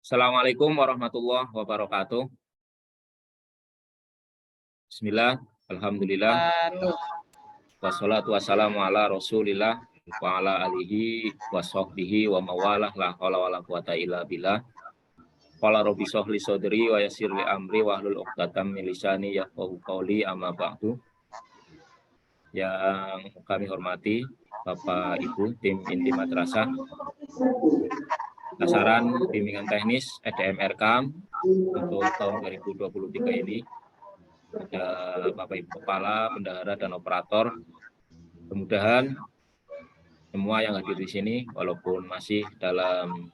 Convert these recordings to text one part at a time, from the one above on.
Assalamualaikum warahmatullahi wabarakatuh. Bismillah, alhamdulillah, Waduh, wassalatu wassalamu ala rasulillah, wa ala alihi wa sahbihi wa mawalah, la hawla wa la quwata illa billah. Qala rabbi shrahli sadri wa yassir li amri wahlul 'uqdatam min lisani yafqahu qawli, amma ba'du. Yang kami hormati Bapak Ibu tim inti madrasah, sasaran bimbingan teknis EDM Erkam untuk tahun 2023 ini. Ada Bapak Ibu Kepala, Bendahara, dan Operator. Mudah-mudahan semua yang hadir di sini, walaupun masih dalam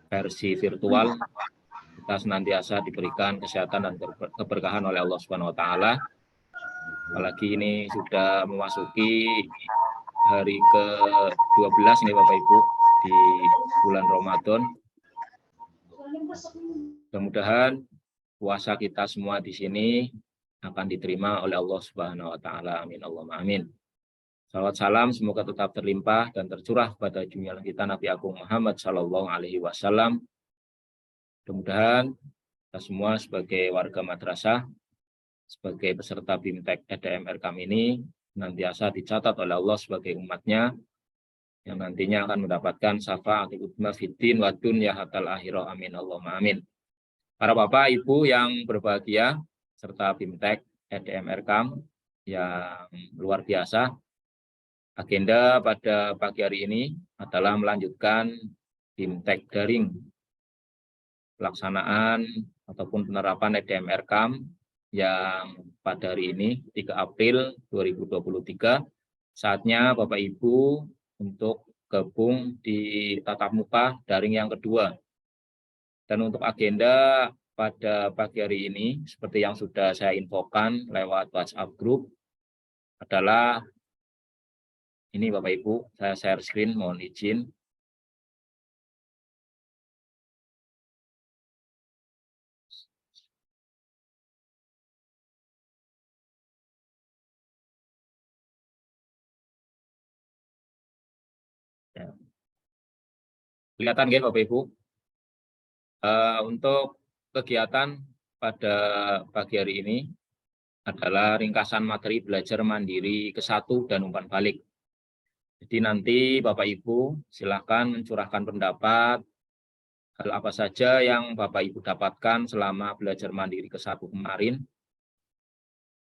versi virtual, kita senantiasa diberikan kesehatan dan keberkahan oleh Allah Subhanahu wa Ta'ala. Apalagi ini sudah memasuki hari ke-12 nih Bapak Ibu di bulan Ramadan. Mudah-mudahan puasa kita semua di sini akan diterima oleh Allah Subhanahu wa Ta'ala. Amin Allahumma amin. Salawat salam semoga tetap terlimpah dan tercurah pada junjungan kita Nabi Agung Muhammad Shallallahu Alaihi Wasallam. Mudah-mudahan kita semua sebagai warga madrasah, sebagai peserta BIMTEK EDM Erkam ini senantiasa dicatat oleh Allah sebagai umatnya yang nantinya akan mendapatkan syafa'atul udzma fiddin wa dunya hatal akhirah. Amin Allahumma amin. Para Bapak Ibu yang berbahagia serta BIMTEK EDM Erkam yang luar biasa, agenda pada pagi hari ini adalah melanjutkan BIMTEK daring, pelaksanaan ataupun penerapan EDM Erkam yang pada hari ini 3 April 2023. Saatnya Bapak Ibu untuk gabung di tatap muka daring yang kedua. Dan untuk agenda pada pagi hari ini, seperti yang sudah saya infokan lewat WhatsApp group, adalah ini Bapak Ibu, saya share screen, mohon izin. Ya. Kelihatan ya Bapak Ibu? Untuk kegiatan pada pagi hari ini adalah ringkasan materi belajar mandiri ke-1 dan umpan balik. Jadi nanti Bapak Ibu silakan mencurahkan pendapat hal apa saja yang Bapak Ibu dapatkan selama belajar mandiri ke-1 kemarin.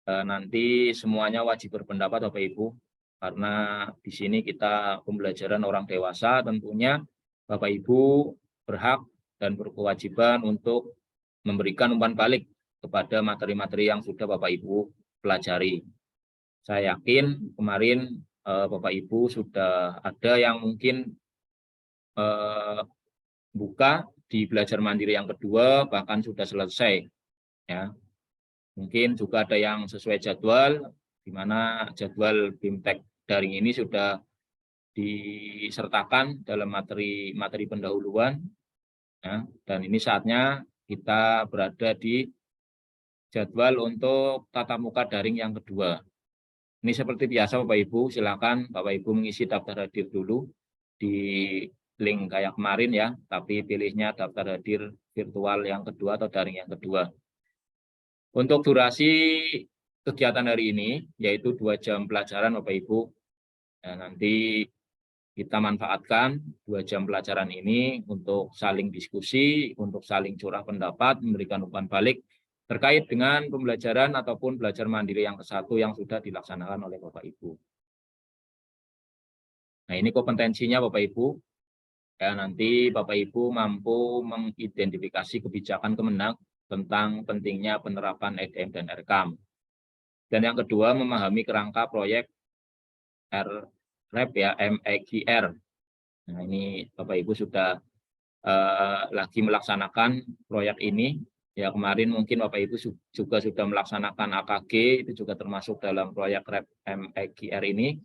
Nanti semuanya wajib berpendapat Bapak Ibu, karena di sini kita pembelajaran orang dewasa, tentunya Bapak Ibu berhak dan berkewajiban untuk memberikan umpan balik kepada materi-materi yang sudah Bapak Ibu pelajari. Saya yakin kemarin Bapak Ibu sudah ada yang mungkin buka di belajar mandiri yang kedua, bahkan sudah selesai. Ya. Mungkin juga ada yang sesuai jadwal, di mana jadwal BIMTEK daring ini sudah disertakan dalam materi pendahuluan. Ya, dan ini saatnya kita berada di jadwal untuk tatap muka daring yang kedua. Ini seperti biasa Bapak Ibu, silakan Bapak Ibu mengisi daftar hadir dulu di link kayak kemarin ya, tapi pilihnya daftar hadir virtual yang kedua atau daring yang kedua. Untuk durasi kegiatan hari ini, yaitu 2 jam pelajaran Bapak Ibu, ya, nanti kita manfaatkan 2 jam pelajaran ini untuk saling diskusi, untuk saling curah pendapat, memberikan umpan balik terkait dengan pembelajaran ataupun belajar mandiri yang ke-1 yang sudah dilaksanakan oleh Bapak Ibu. Nah, ini kompetensinya Bapak Ibu. Ya, nanti Bapak Ibu mampu mengidentifikasi kebijakan Kemenag tentang pentingnya penerapan EDM dan Erkam. Dan yang kedua, memahami kerangka proyek RREP ya, MEGR. Nah, ini Bapak Ibu sudah lagi melaksanakan proyek ini. Ya, kemarin mungkin Bapak Ibu juga sudah melaksanakan AKG, itu juga termasuk dalam proyek REP MEGR ini.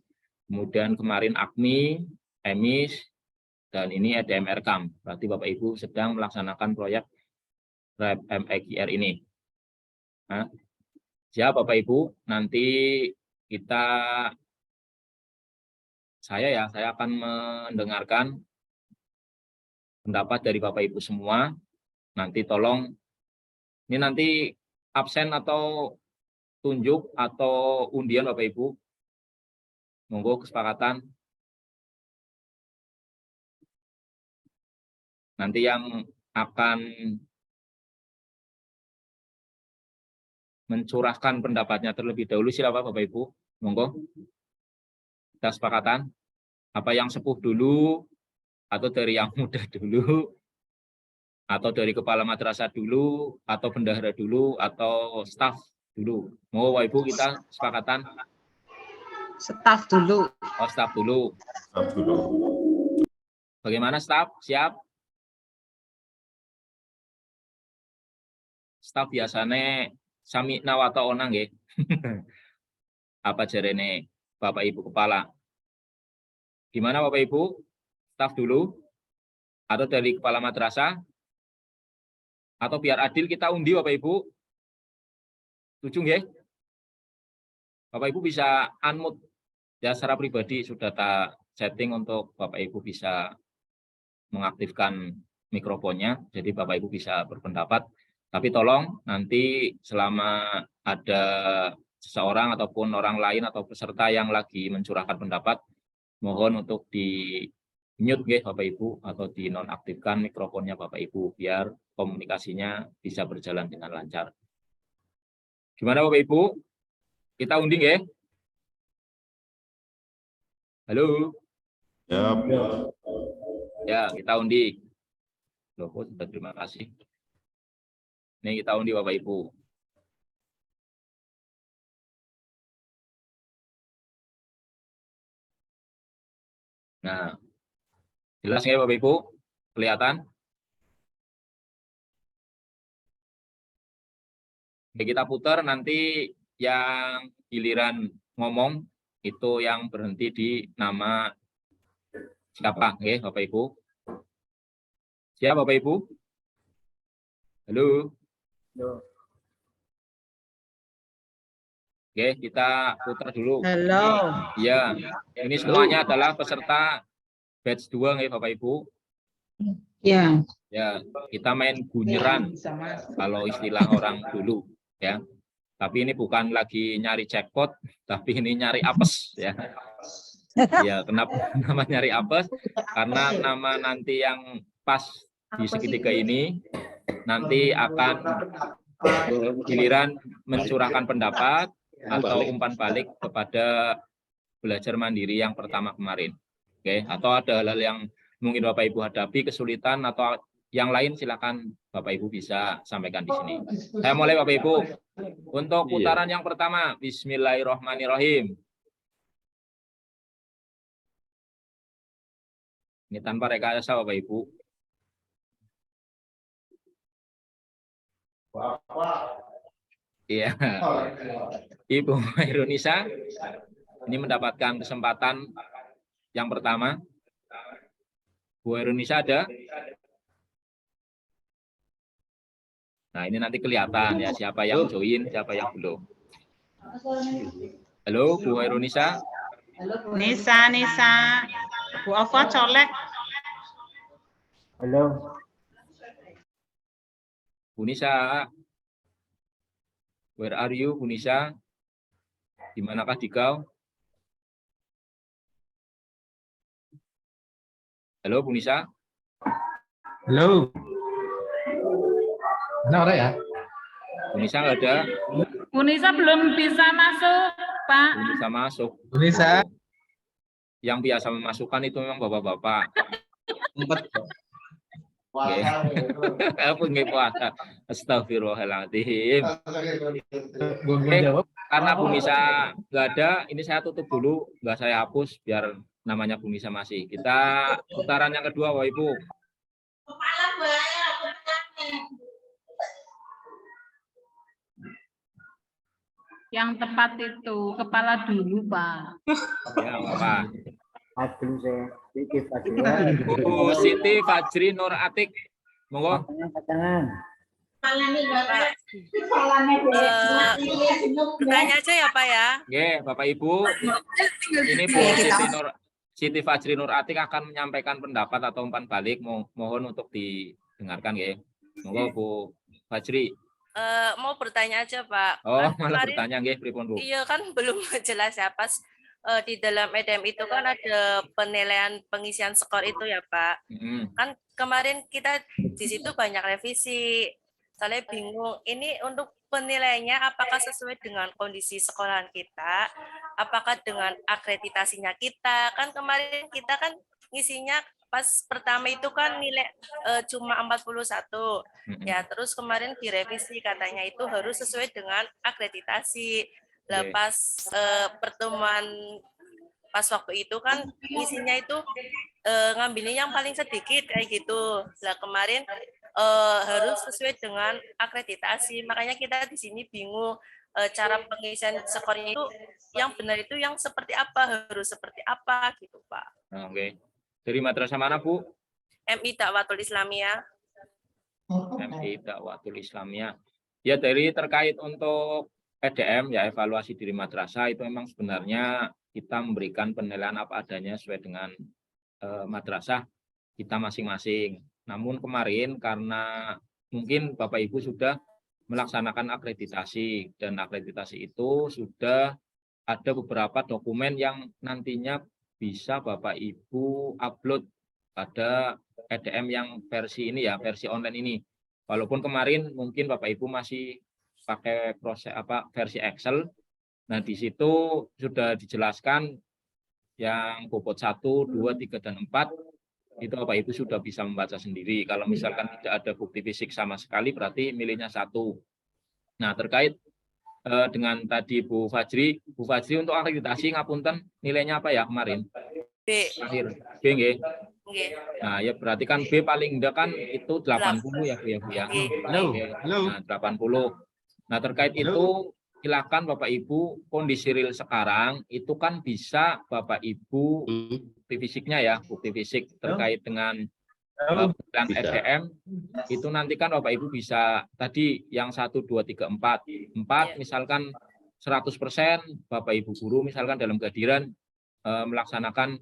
Kemudian kemarin AKMI, EMIS, dan ini EDM Erkam. Berarti Bapak Ibu sedang melaksanakan proyek REP MEGR ini. Nah, siap Bapak Ibu, nanti saya akan mendengarkan pendapat dari Bapak Ibu semua. Nanti tolong, ini nanti absen atau tunjuk atau undian Bapak Ibu. Monggo kesepakatan. Nanti yang akan mencurahkan pendapatnya terlebih dahulu silakan Bapak Ibu. Monggo. Kita sepakatan. Apa yang sepuh dulu, atau dari yang muda dulu, atau dari kepala madrasah dulu, atau bendahara dulu, atau staf dulu. Mau Bapak Ibu kita sepakatan? Staf dulu. Oh, staf dulu. Staf dulu. Bagaimana staf? Siap? Staf biasanya sami nawata onang nggih. Apa jarene Bapak Ibu kepala? Gimana Bapak Ibu? Staf dulu? Atau dari kepala madrasah? Atau biar adil kita undi Bapak Ibu? Setuju nggih? Bapak Ibu bisa unmute ya, secara pribadi sudah tak setting untuk Bapak Ibu bisa mengaktifkan mikrofonnya, jadi Bapak Ibu bisa berpendapat. Tapi tolong nanti selama ada seseorang ataupun orang lain atau peserta yang lagi mencurahkan pendapat, mohon untuk di mute nggih Bapak Ibu atau dinonaktifkan mikrofonnya Bapak Ibu biar komunikasinya bisa berjalan dengan lancar. Gimana Bapak Ibu? Kita undi nggih? Halo. Siap. Ya, kita undi. Loh, sudah terima kasih. Ini kita undi Bapak Ibu. Nah, jelas nggak Bapak Ibu? Kelihatan? Oke, kita putar nanti yang giliran ngomong itu yang berhenti di nama siapa, oke, Bapak Ibu? Siapa Bapak Ibu? Halo. Oke, kita putar dulu. Halo. Ya, ini semuanya adalah peserta batch 2 ya Bapak Ibu. Ya. Ya, kita main gunyeran kalau istilah orang dulu ya. Tapi ini bukan lagi nyari jackpot, tapi ini nyari apes ya. Ya, kenapa nama nyari apes? Karena nama nanti yang pas di segitiga ini nanti akan giliran mencurahkan pendapat atau umpan balik kepada belajar mandiri yang pertama kemarin. Oke, atau ada hal-hal yang mungkin Bapak Ibu hadapi kesulitan atau yang lain, silakan Bapak Ibu bisa sampaikan di sini. Saya mulai Bapak Ibu. Untuk putaran yang pertama, bismillahirrahmanirrahim. Ini tanpa rekayasa Bapak Ibu. Iya. Ibu Irunisa ini mendapatkan kesempatan yang pertama. Bu Irunisa ada? Nah, ini nanti kelihatan ya siapa yang join, siapa yang belum. Halo, Bu Irunisa. Nisa. Bu Ova colek. Halo. Bu Nisa. Where are you, Bu Nisa? Di manakah dikau? Halo, Bu Nisa. Halo. Mana orang ya? Bu Nisa nggak ada? Bu Nisa belum bisa masuk, Pak. Bu Nisa masuk. Indonesia. Yang biasa memasukkan itu memang bapak-bapak. Empat. Apa nggak puasa? Astagfirullahaladzim. Gue jawab. Karena Bu Nisa nggak ada, ini saya tutup dulu, nggak saya hapus biar namanya Bu Nisa masih. Kita putaran yang kedua, Bapak Ibu. Yang tepat itu kepala dulu, Pak. Ya, apa? Aduh saya. Siti Fajri. Bu Siti Fajri Nur Atik, monggo. Pacangan. Tanya aja ya Pak ya. Oke, Bapak Ibu. Ini Bu Siti Nur Siti Fajri Nur Atik akan menyampaikan pendapat atau umpan balik, mohon untuk didengarkan ya. Monggo Bu Fajri. Mau bertanya aja Pak. Oh, Kan malah kemarin bertanya nggih pripun Bu? iya kan belum jelas ya pas di dalam EDM itu kan ada penilaian pengisian skor itu ya Pak. Mm-mm. Kan kemarin kita di situ banyak revisi. Soalnya bingung ini untuk penilaiannya apakah sesuai dengan kondisi sekolahan kita, apakah dengan akreditasinya kita. Kan kemarin kita kan ngisinya pas pertama itu kan nilai cuma 41. Mm-mm. Ya, terus kemarin direvisi katanya itu harus sesuai dengan akreditasi. Lah Oke. pas pertemuan pas waktu itu kan isinya itu ngambilnya yang paling sedikit kayak gitu. Lah kemarin harus sesuai dengan akreditasi. Makanya kita di sini bingung cara pengisian skornya itu yang benar itu yang seperti apa, harus seperti apa gitu, Pak. Oke. Dari madrasah mana Bu? MI Dakwatul Islamiyah. MI Dakwatul Islamiyah. Ya, dari terkait untuk EDM ya, evaluasi diri madrasah, itu memang sebenarnya kita memberikan penilaian apa adanya sesuai dengan madrasah kita masing-masing. Namun kemarin karena mungkin Bapak Ibu sudah melaksanakan akreditasi, dan akreditasi itu sudah ada beberapa dokumen yang nantinya bisa Bapak Ibu upload pada EDM yang versi ini ya, versi online ini. Walaupun kemarin mungkin Bapak Ibu masih pakai proses versi Excel. Nah, di situ sudah dijelaskan yang bobot 1, 2, 3, dan 4 itu Bapak Ibu sudah bisa membaca sendiri. Kalau misalkan tidak ada bukti fisik sama sekali, berarti milihnya 1. Nah, terkait dengan tadi Bu Fajri untuk akreditasi ngapunten nilainya apa ya kemarin? B. Akhir B nggih. Nggih. Nah, ya berarti kan B paling enggak kan itu 80 ya Bu ya Bu ya. Nggih. Nah, 80. Nah, terkait itu silakan Bapak Ibu kondisi real sekarang itu kan bisa Bapak Ibu bukti fisiknya ya, bukti fisik terkait dengan penilaian EDM itu nanti kan Bapak Ibu bisa tadi yang 1, 2, 3, 4 misalkan 100% Bapak Ibu guru misalkan dalam kehadiran melaksanakan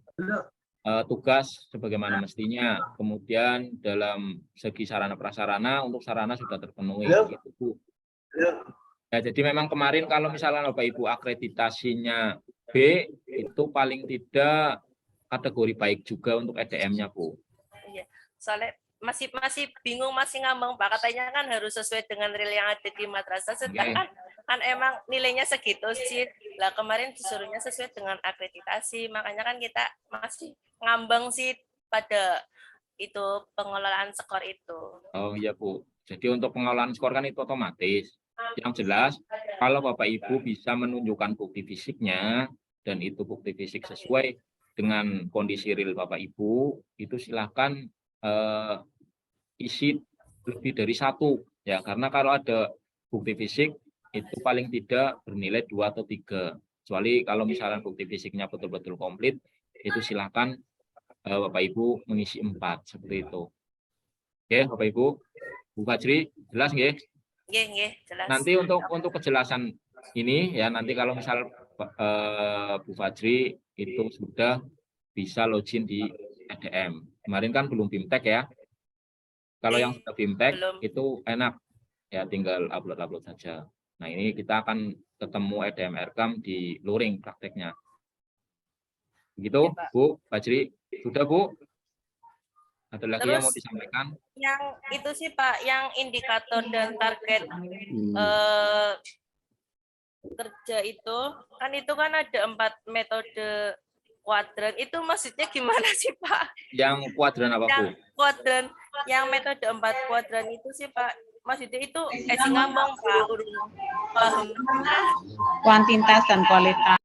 tugas sebagaimana mestinya, kemudian dalam segi sarana prasarana untuk sarana sudah terpenuhi gitu Bu. Ya, jadi memang kemarin kalau misalnya Bapak Ibu akreditasinya B itu paling tidak kategori baik juga untuk EDM-nya Bu. Iya. Soalnya masih bingung, masih ngambang Pak. Katanya kan harus sesuai dengan real yang ada di madrasah. Sedangkan kan emang nilainya segitu sih. Lah kemarin disuruhnya sesuai dengan akreditasi. Makanya kan kita masih ngambang sih pada itu pengelolaan skor itu. Oh iya Bu. Jadi untuk pengelolaan skor kan itu otomatis. Yang jelas kalau Bapak Ibu bisa menunjukkan bukti fisiknya dan itu bukti fisik sesuai dengan kondisi real Bapak Ibu, itu silakan isi lebih dari 1 ya, karena kalau ada bukti fisik itu paling tidak bernilai 2 atau 3, kecuali kalau misalnya bukti fisiknya betul-betul komplit itu silakan Bapak Ibu mengisi 4 seperti itu. Oke Bapak Ibu. Bu Fajri jelas nggih? Nggih, jelas. Nanti untuk kejelasan ini ya, nanti kalau misal Bu Fajri itu sudah bisa login di EDM. Kemarin kan belum BIMTEK ya. Kalau yang sudah BIMTEK itu enak ya, tinggal upload saja. Nah, ini kita akan ketemu EDM Erkam di luring prakteknya. Begitu Bu Fajri. Sudah Bu? Ada lagi yang mau disampaikan? Yang itu sih Pak, yang indikator dan target kerja itu kan ada 4 metode kuadran. Itu maksudnya gimana sih Pak? Yang kuadran apa Bu? Yang kuadran, yang metode 4 kuadran itu sih Pak. Maksudnya itu ngomong Pak, paham. Kuantitas dan kualitas.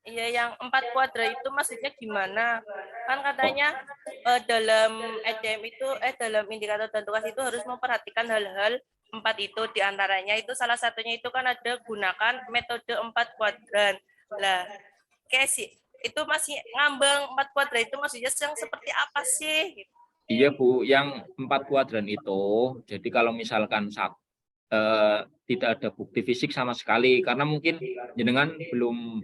Iya, yang 4 kuadran itu maksudnya gimana? Kan katanya dalam EDM itu dalam indikator dan tugas itu harus memperhatikan hal-hal 4 itu, diantaranya itu salah satunya itu kan ada gunakan metode 4 kuadran. Lah, kayak sih itu masih ngambang 4 kuadran itu maksudnya yang seperti apa sih? Iya Bu, yang 4 kuadran itu, jadi kalau misalkan tidak ada bukti fisik sama sekali, karena mungkin jenengan belum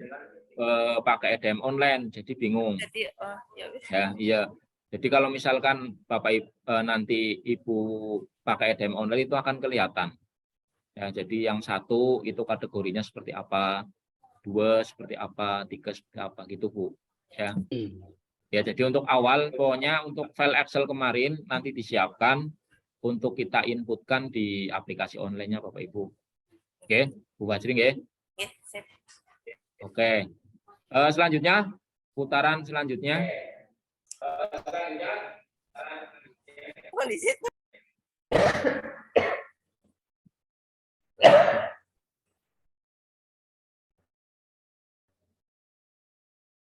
pakai EDM online, jadi bingung. Jadi ya wis. Ya, iya. Jadi kalau misalkan nanti Ibu pakai EDM online itu akan kelihatan. Ya, jadi yang satu itu kategorinya seperti apa, dua seperti apa, tiga seperti apa gitu Bu. Ya. Ya, jadi untuk awal pokoknya untuk file Excel kemarin nanti disiapkan untuk kita inputkan di aplikasi online-nya Bapak Ibu. Oke, Bu Basri nggih? Nggih, sip. Oke. Selanjutnya putaran selanjutnya. Kondisi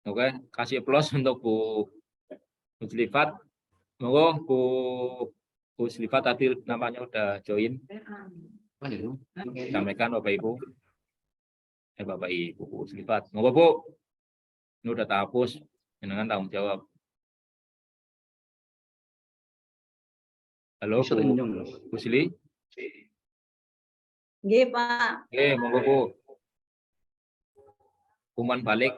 Oke, kasih plus untuk Bu Slifat. Monggo Bu Slifat tadi namanya udah join. Sampaikan Bapak Ibu. Bapak Ibu Bu Slifat. Monggo Bu. Ini udah tak hapus. Dengan tanggung jawab. Halo Bu Sili. Nggih, Pak. Oke, monggo Bu. Kuman balik.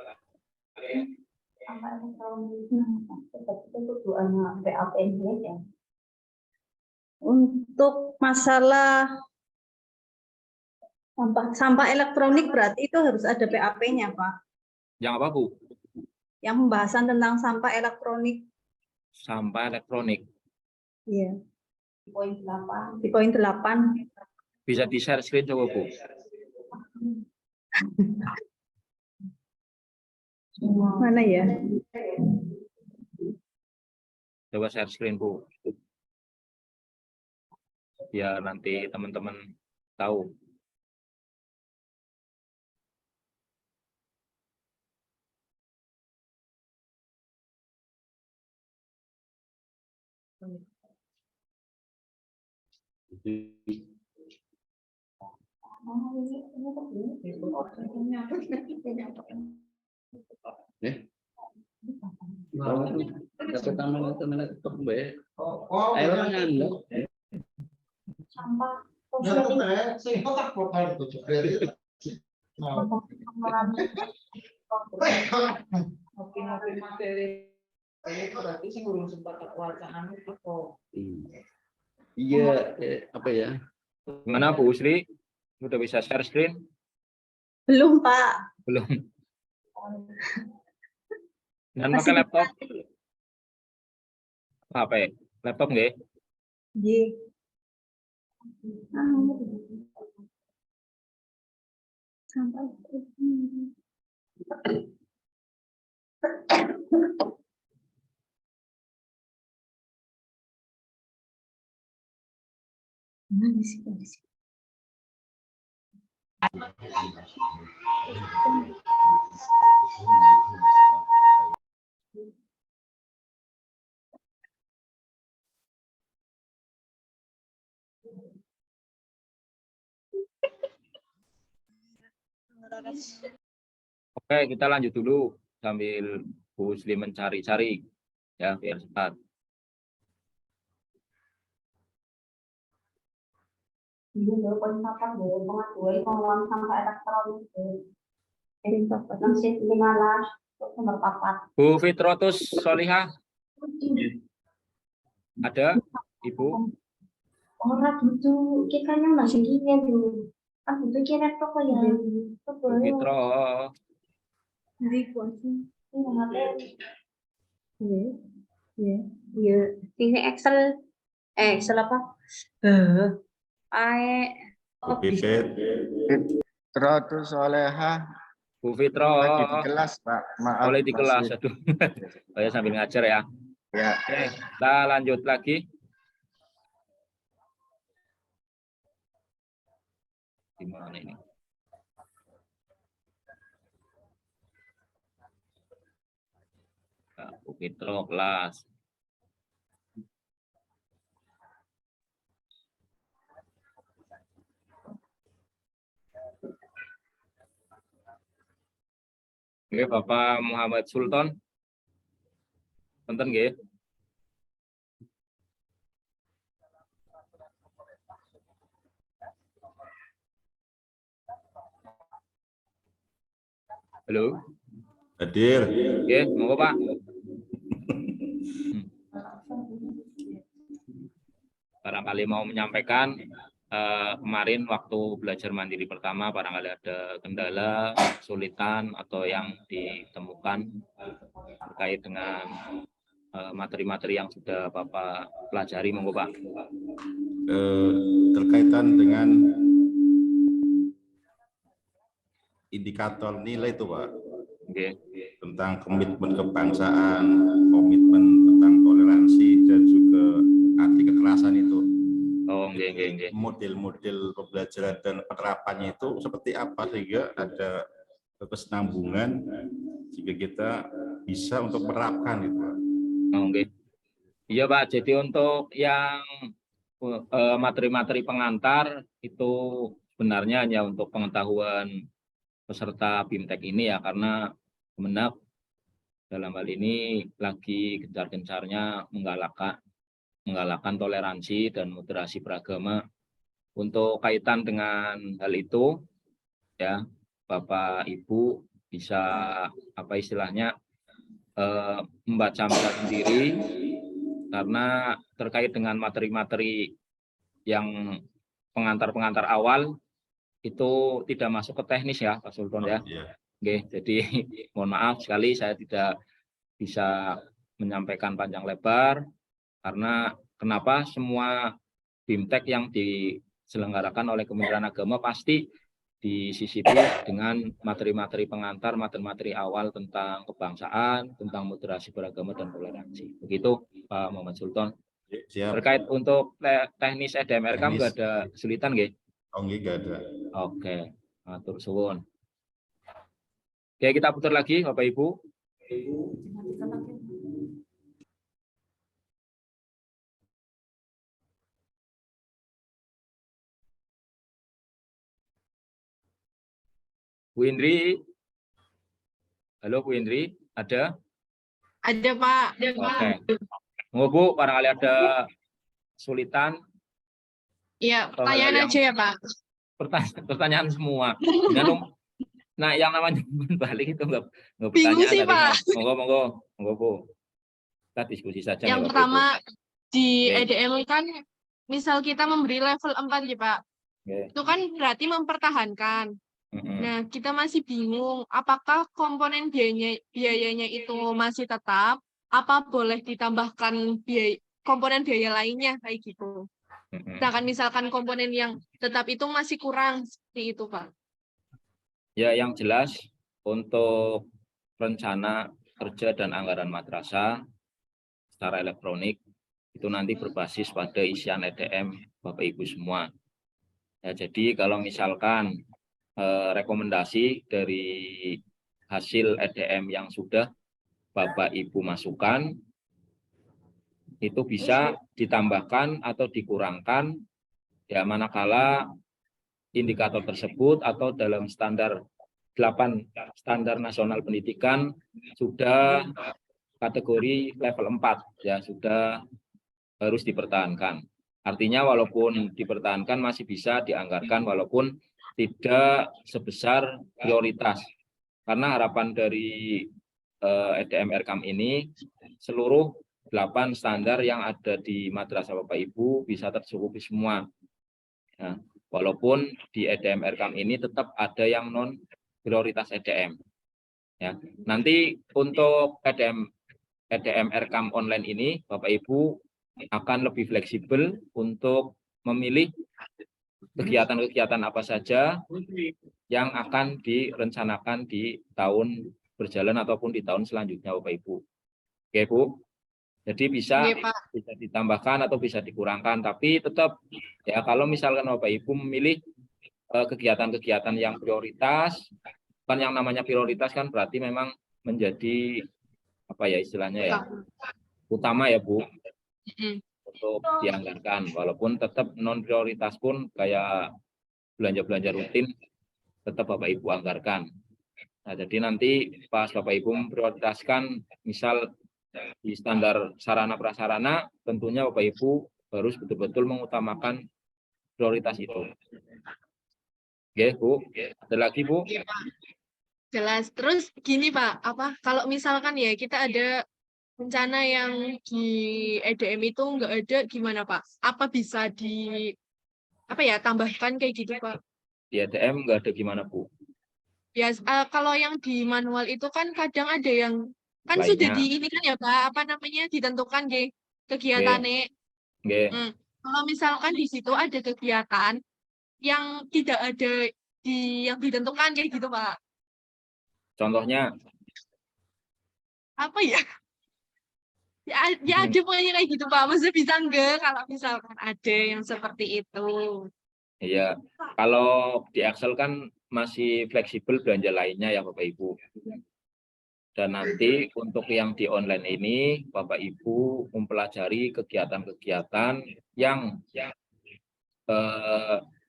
Untuk masalah sampah elektronik berarti itu harus ada PAP-nya, Pak. Yang apa Bu? Yang pembahasan tentang sampah elektronik. Sampah elektronik. Iya. Di poin 8. Bisa di share screen coba Bu. Mana ya? Coba share screen Bu. Biar nanti teman-teman tahu. Iya, apa ya? Gimana Bu Sri? Udah bisa share screen? Belum, Pak. Belum. Dan Masih pakai laptop? HP? Laptop nggih? Nggih. Sampai Oke, kita lanjut dulu sambil Bu Sri mencari-cari ya biar cepat. Bu Fitrotus Solihah, ada Ibu? Orang gitu, kayaknya masih gini dulu. Kan itu kira apa ya? Bu Fitro, di kuasa. Iya, iya, iya. Ini Excel, Excel apa? Terus Soleha Bu Fitro, lagi di kelas, Pak. Maaf. oleh di kelas, masih. aduh. Saya sambil ngajar ya. Ya. Oke, kita lanjut lagi. Gimana ini? Nah, Bu Fitro kelas. Oke, Bapak Muhammad Sultan. Tonton nggih? Halo. Hadir. Oke, monggo Pak. Barangkali mau menyampaikan kemarin waktu belajar mandiri pertama barangkali ada kendala, kesulitan atau yang ditemukan terkait dengan materi-materi yang sudah Bapak pelajari, monggo Pak. Terkaitan dengan indikator nilai itu Pak, tentang komitmen kebangsaan, komitmen tentang toleransi dan juga anti kekerasan itu. Oh, nggih. Model-model pembelajaran dan penerapannya itu seperti apa sehingga ada kesinambungan sehingga kita bisa untuk menerapkan itu. Oh, nggih. Iya Pak, jadi untuk yang materi-materi pengantar itu sebenarnya hanya untuk pengetahuan peserta BIMTEK ini ya, karena Kemenak dalam hal ini lagi gencar-gencarnya menggalakkan toleransi dan moderasi beragama. Untuk kaitan dengan hal itu ya, Bapak Ibu bisa apa istilahnya membaca sendiri, karena terkait dengan materi-materi yang pengantar-pengantar awal itu tidak masuk ke teknis ya Pak Sultan ya. Oke, jadi mohon maaf sekali saya tidak bisa menyampaikan panjang lebar, karena kenapa semua BIMTEK yang diselenggarakan oleh Kementerian Agama pasti disisipi dengan materi-materi pengantar, materi-materi awal tentang kebangsaan, tentang moderasi beragama dan toleransi. Begitu Pak Muhammad Sultan. Siap. Terkait untuk teknis EDMRK nggak ada kesulitan nggih? Oh nggih, nggak ada. Oke, matur suwun. Oke, kita putar lagi Bapak Ibu. Bu Indri. Halo Bu Indri, ada? Ada Pak. Oke. Mau Bu, barangkali ada kesulitan? Iya, pertanyaan aja ya Pak. Pertanyaan semua. Nah, yang namanya balik itu enggak Bingung pertanyaan. sih Pak. Monggo Bu. Kita diskusi saja. Yang pertama di EDM kan misal kita memberi level 4 ya Pak. Itu kan berarti mempertahankan. Nah, kita masih bingung apakah komponen biayanya itu masih tetap, apa boleh ditambahkan komponen biaya lainnya kayak gitu. Sedangkan misalkan komponen yang tetap itu masih kurang seperti itu Pak. Ya, yang jelas untuk rencana kerja dan anggaran madrasah secara elektronik itu nanti berbasis pada isian EDM Bapak Ibu semua. Ya, jadi kalau misalkan rekomendasi dari hasil EDM yang sudah Bapak Ibu masukkan itu bisa ditambahkan atau dikurangkan ya manakala indikator tersebut atau dalam standar 8 standar nasional pendidikan sudah kategori level 4 ya, sudah harus dipertahankan. Artinya walaupun dipertahankan masih bisa dianggarkan walaupun tidak sebesar prioritas. Karena harapan dari EDM RKAM ini seluruh 8 standar yang ada di madrasah Bapak Ibu bisa tercukupi semua. Ya, walaupun di EDM RKAM ini tetap ada yang non prioritas EDM. Ya, nanti untuk EDM RKAM online ini Bapak Ibu akan lebih fleksibel untuk memilih kegiatan-kegiatan apa saja yang akan direncanakan di tahun berjalan ataupun di tahun selanjutnya Bapak Ibu. Oke Bu, jadi bisa ditambahkan atau bisa dikurangkan, tapi tetap ya kalau misalkan Bapak Ibu memilih kegiatan-kegiatan yang prioritas, kan yang namanya prioritas kan berarti memang menjadi apa ya istilahnya ya utama ya Bu untuk dianggarkan, walaupun tetap non prioritas pun kayak belanja-belanja rutin tetap Bapak Ibu anggarkan. Nah, jadi nanti pas Bapak Ibu memprioritaskan misal di standar sarana prasarana, tentunya Bapak Ibu harus betul-betul mengutamakan prioritas itu. Oke Bu, ada lagi Bu? Jelas. Terus gini Pak, kalau misalkan ya kita ada rencana yang di EDM itu nggak ada, gimana Pak? Apa bisa tambahkan kayak gitu Pak? Di EDM nggak ada gimana Bu? Ya, kalau yang di manual itu kan kadang ada yang kan sudah Lainnya. ini kan ya Pak, ditentukan kegiatannya. Nggih. Kalau misalkan di situ ada kegiatan yang tidak ada yang ditentukan kayak gitu Pak. Contohnya? Apa ya? Ya ada pokoknya kayak gitu Pak. Maksudnya bisa enggak kalau misalkan ada yang seperti itu? Iya, kalau di Excel kan masih fleksibel belanja lainnya ya Bapak Ibu. Dan nanti untuk yang di online ini, Bapak Ibu mempelajari kegiatan-kegiatan yang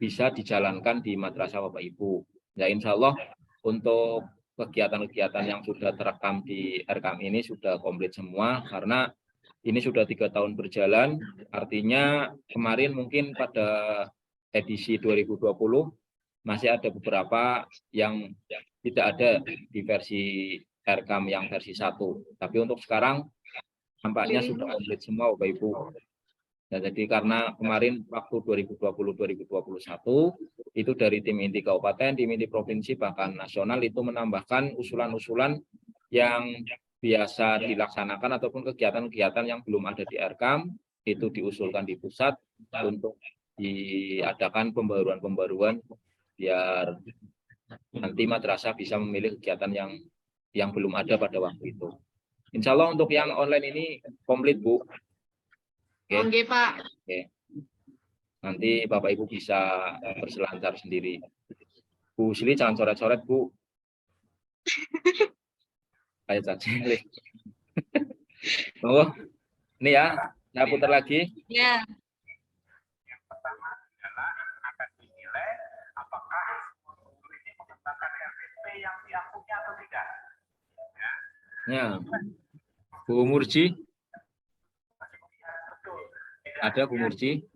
bisa dijalankan di madrasah Bapak Ibu. Ya insya Allah untuk kegiatan-kegiatan yang sudah terekam di RKM ini sudah komplit semua, karena ini sudah 3 tahun berjalan, artinya kemarin mungkin pada edisi 2020 masih ada beberapa yang tidak ada di versi RKM yang versi 1. Tapi untuk sekarang nampaknya sudah komplit semua Bapak Ibu. Nah, jadi karena kemarin waktu 2020-2021 itu dari tim inti kabupaten, tim inti provinsi, bahkan nasional itu menambahkan usulan-usulan yang biasa dilaksanakan ataupun kegiatan-kegiatan yang belum ada di RKM itu diusulkan di pusat untuk diadakan pembaruan-pembaruan biar nanti madrasah bisa memilih kegiatan yang belum ada pada waktu itu. Insya Allah untuk yang online ini komplit Bu. Oke Pak. Oke. Nanti Bapak Ibu bisa berselancar sendiri. Bu Sili jangan coret-coret Bu. Kayak caci. Oh, ini ya, saya putar lagi. Ya. Yang pertama adalah akan dinilai apakah guru ini mengembangkan RPP yang diakunya atau tidak. Ya. Bu Murji. Ada Bu Murji?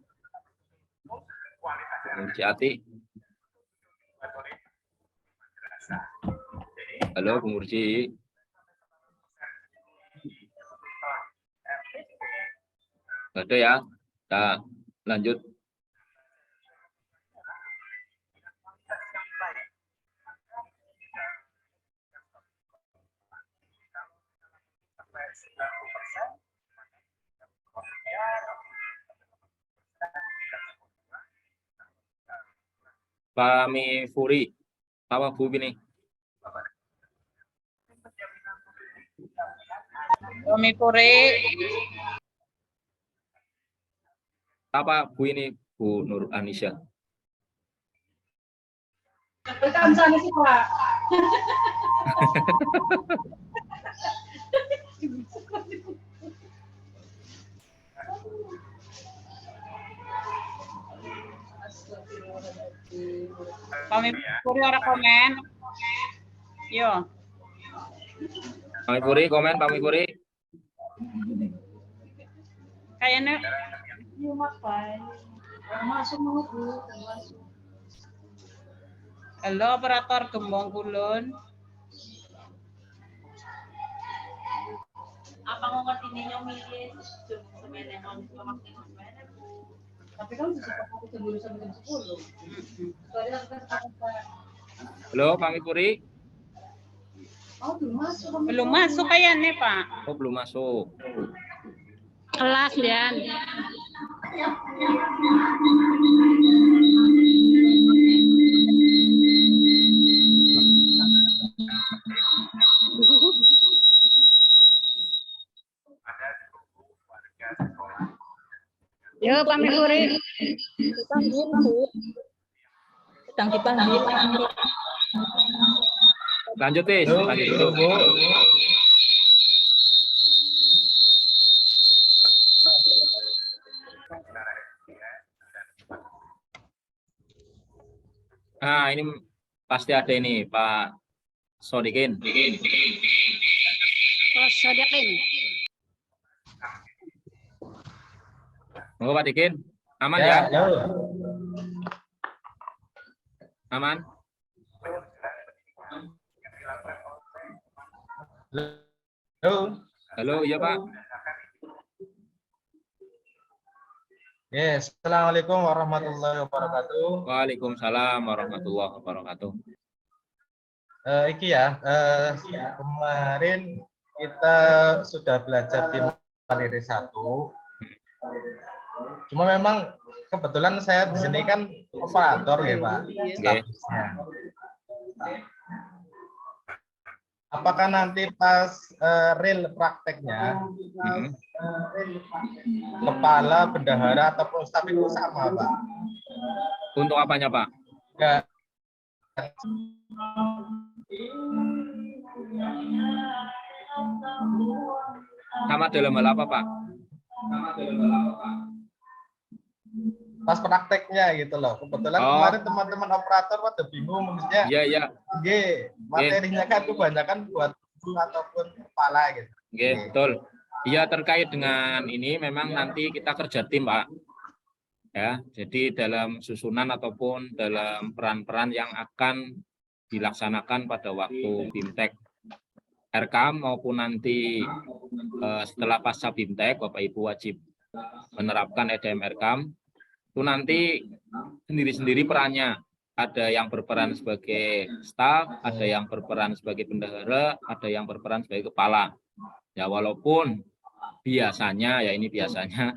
Murji Ati. Halo Bu Murji. Ada ya? Kita lanjut. Pak Mifuri, apa Bu ini? Pak Mifuri. Apa Bu ini, Bu Nur Anisha? Rekam sana sih Pak. Kami Puri orang komen. Yo. Kami Puri komen, Kami Puri. Kayaknya halo operator Gembong Kulon. Apa ngomong ini milih Tapi kan bisa pakai sebelum sampai jam 10. Halo, Kami Puri. Oh, belum masuk. Belum masuk kayaknya, Pak. Oh, belum masuk. Kelas, Lian. Yo, Pak Mifuri. Sedang dipanggil. Lanjut, Tis. Lanjut dulu. Nah, ini pasti ada ini, Pak Sodikin. Pak Sodikin. Mau Pak Dikin? Aman ya? Aman? Halo. Halo, iya Pak. Yes, Assalamualaikum warahmatullahi wabarakatuh. Waalaikumsalam warahmatullahi wabarakatuh. Iki ya, kemarin kita sudah belajar di materi 1. Cuma memang kebetulan saya di sini kan operator ya Pak. Statusnya. Apakah nanti pas real prakteknya kepala, bendahara ataupun staf itu sama Pak? Untuk apanya Pak? Enggak. Sama dalam hal apa Pak? Pas prakteknya gitu loh. Kebetulan kemarin teman-teman operator pada bingung maksudnya. Iya. Materinya kan kebanyakan buat guru ataupun kepala gitu. Betul. Iya, terkait dengan ini memang nanti kita kerja tim Pak. Ya, jadi dalam susunan ataupun dalam peran-peran yang akan dilaksanakan pada waktu BIMTEK RKAM maupun nanti setelah pasca BIMTEK, Bapak Ibu wajib menerapkan EDM RKAM, itu nanti sendiri-sendiri perannya. Ada yang berperan sebagai staf, ada yang berperan sebagai bendahara, ada yang berperan sebagai kepala. Ya, walaupun biasanya, ya ini biasanya,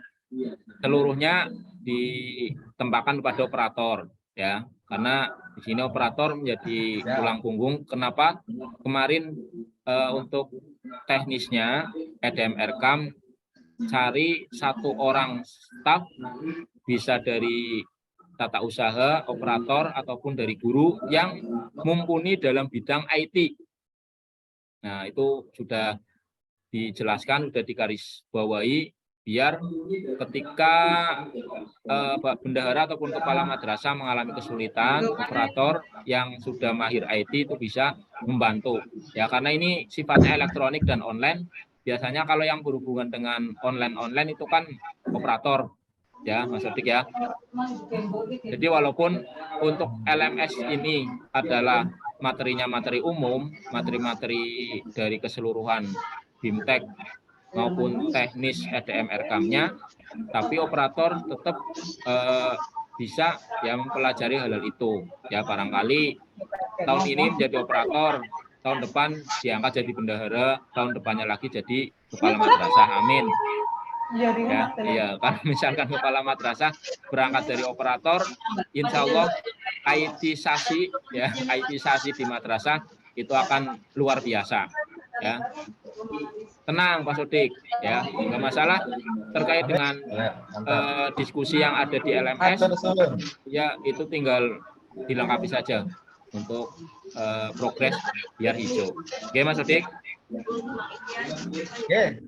seluruhnya ditempatkan kepada operator, ya, karena di sini operator menjadi tulang punggung. Kenapa kemarin untuk teknisnya EDM RKAM cari 1 orang staf, bisa dari tata usaha, operator ataupun dari guru yang mumpuni dalam bidang IT. Nah, itu sudah dijelaskan, sudah digarisbawahi, biar ketika bendahara ataupun kepala madrasah mengalami kesulitan, operator yang sudah mahir IT itu bisa membantu. Ya, karena ini sifatnya elektronik dan online. Biasanya kalau yang berhubungan dengan online itu kan operator, ya Mas Odik ya. Jadi walaupun untuk LMS ini adalah materinya materi umum, materi-materi dari keseluruhan BIMTEK maupun teknis EDM RKAM-nya, tapi operator tetap bisa ya mempelajari hal-hal itu. Ya, barangkali tahun ini menjadi operator, tahun depan diangkat jadi bendahara, tahun depannya lagi jadi kepala madrasah. Amin. Ya, iya, kalau misalkan kepala madrasah berangkat dari operator, insya Allah IT-sasi, ya, IT-sasi di madrasah itu akan luar biasa. Ya, tenang Pak Sodik, ya, nggak masalah. Terkait dengan diskusi yang ada di LMS, ya itu tinggal dilengkapi saja untuk progres biar hijau. Oke Mas Sodik?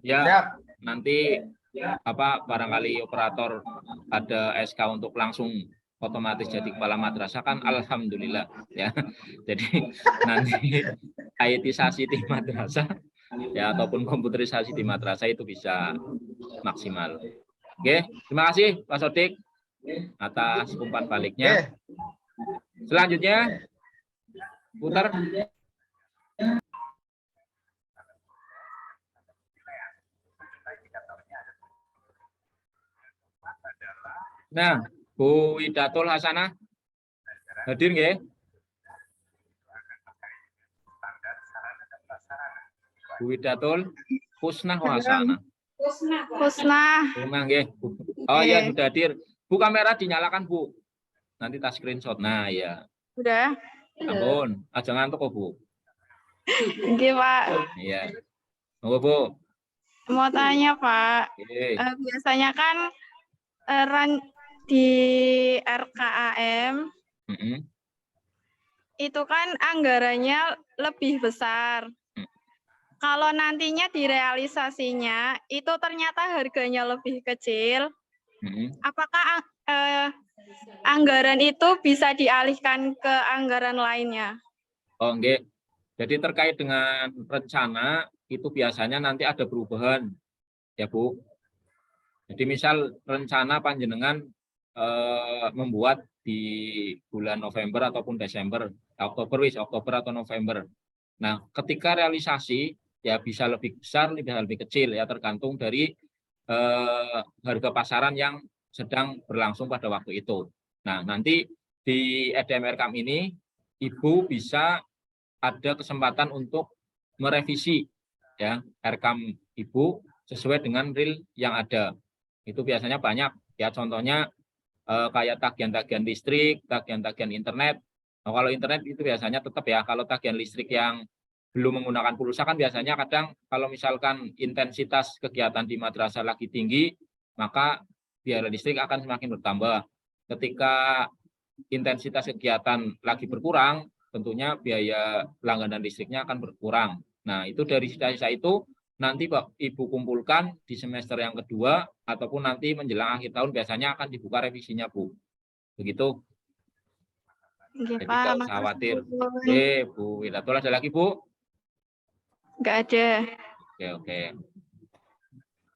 Ya, nanti barangkali operator ada SK untuk langsung otomatis jadi kepala madrasah kan, alhamdulillah ya. Jadi nanti IT-sasi di madrasah ya ataupun komputerisasi di madrasah itu bisa maksimal. Oke, terima kasih Pak Sodik atas umpan baliknya. Selanjutnya putar. Nah, Bu Widatul Hasanah hadir nggih? Bu Widatul Husnah Hasanah. Husnah. Nggih. Oh iya, sudah hadir. Bu, kamera dinyalakan, Bu. Nanti tas screenshot. Nah, ya. Udah. Ampun, aja ngantuk kok, Bu. Nggih, Pak. Iya. Monggo, Bu. Mau tanya, Pak. Biasanya kan di RKAM itu kan anggarannya lebih besar. Kalau nantinya direalisasinya itu ternyata harganya lebih kecil, apakah anggaran itu bisa dialihkan ke anggaran lainnya? Oh, enggak. Jadi terkait dengan rencana itu biasanya nanti ada perubahan, ya Bu. Jadi misal rencana panjenengan membuat di bulan November ataupun Desember, Oktober atau November. Nah, ketika realisasi ya bisa lebih besar, bisa lebih kecil ya tergantung dari harga pasaran yang sedang berlangsung pada waktu itu. Nah, nanti di EDM RKAM ini Ibu bisa ada kesempatan untuk merevisi ya RKAM Ibu sesuai dengan real yang ada. Itu biasanya banyak ya, contohnya kayak tagihan-tagihan listrik, tagihan-tagihan internet. Nah, kalau internet itu biasanya tetap ya, kalau tagihan listrik yang belum menggunakan pulsa kan biasanya kadang kalau misalkan intensitas kegiatan di madrasah lagi tinggi, maka biaya listrik akan semakin bertambah. Ketika intensitas kegiatan lagi berkurang, tentunya biaya langganan listriknya akan berkurang. Nah, itu dari sisa-sisa itu nanti Ibu kumpulkan di semester yang kedua ataupun nanti menjelang akhir tahun biasanya akan dibuka revisinya, Bu. Begitu. Oke, Jadi Pak, nggak usah khawatir. Bu Widatul ada lagi, Bu? Nggak ada. Oke.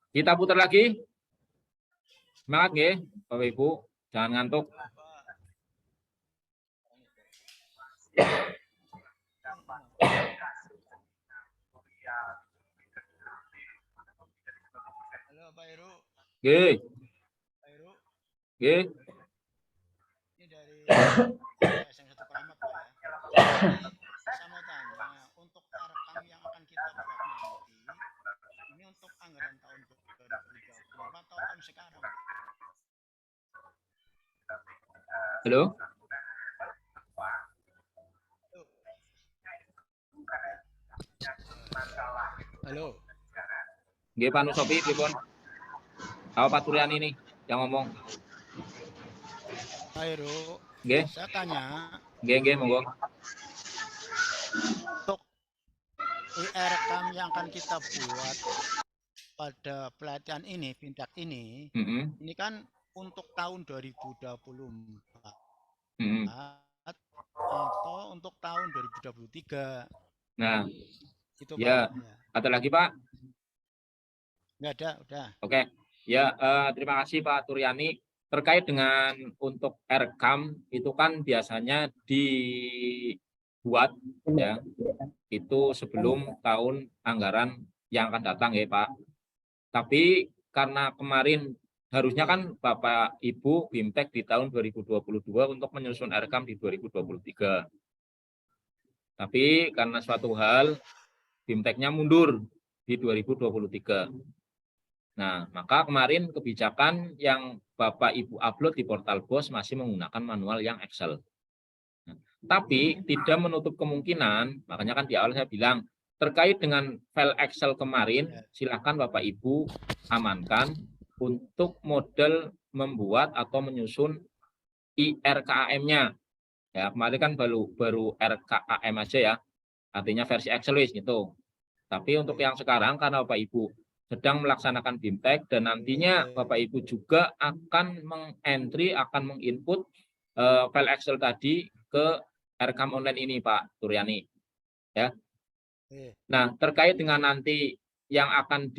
Kita putar lagi. Semangat nggih, Bapak Ibu. Jangan ngantuk. Halo Pak Heru. Nggih. Pak Heru. Nggih. Ini dari SM1 Keramat Pak ya. Saya mau tanya, untuk RKAM yang akan kita buat nanti, ini untuk anggaran tahun 2030 atau tahun sekarang? Halo. Halo. Nggih, Pak Nusofi, pripun? Apa Pak Turyani ini yang ngomong? Pak Heru. Nggih. Saya tanya. Nggih, monggo. Untuk RKAM yang akan kita buat pada pelatihan ini, fintech ini, ini kan untuk tahun 2024 atau untuk tahun 2023. Nah, itu ya, Pak. ada lagi Pak? Nggak ada, udah. Oke, ya terima kasih Pak Turyani. Terkait dengan untuk RKAM itu kan biasanya dibuat ya itu sebelum tahun anggaran yang akan datang ya Pak. Tapi karena kemarin harusnya kan Bapak Ibu BIMTEK di tahun 2022 untuk menyusun RKAM di 2023. Tapi karena suatu hal BIMTEK-nya mundur di 2023. Nah, maka kemarin kebijakan yang Bapak Ibu upload di portal BOS masih menggunakan manual yang Excel. Nah, tapi tidak menutup kemungkinan, makanya kan di awal saya bilang, terkait dengan file Excel kemarin, silakan Bapak Ibu amankan untuk model membuat atau menyusun IRKAM-nya. Ya, kemarin kan baru RKAM aja ya, artinya versi Excel gitu. Tapi untuk yang sekarang karena Bapak Ibu sedang melaksanakan BIMTEK dan nantinya Bapak Ibu juga akan mengentry, akan menginput file Excel tadi ke RKAM online ini Pak Turyani. Ya. Nah, terkait dengan nanti yang akan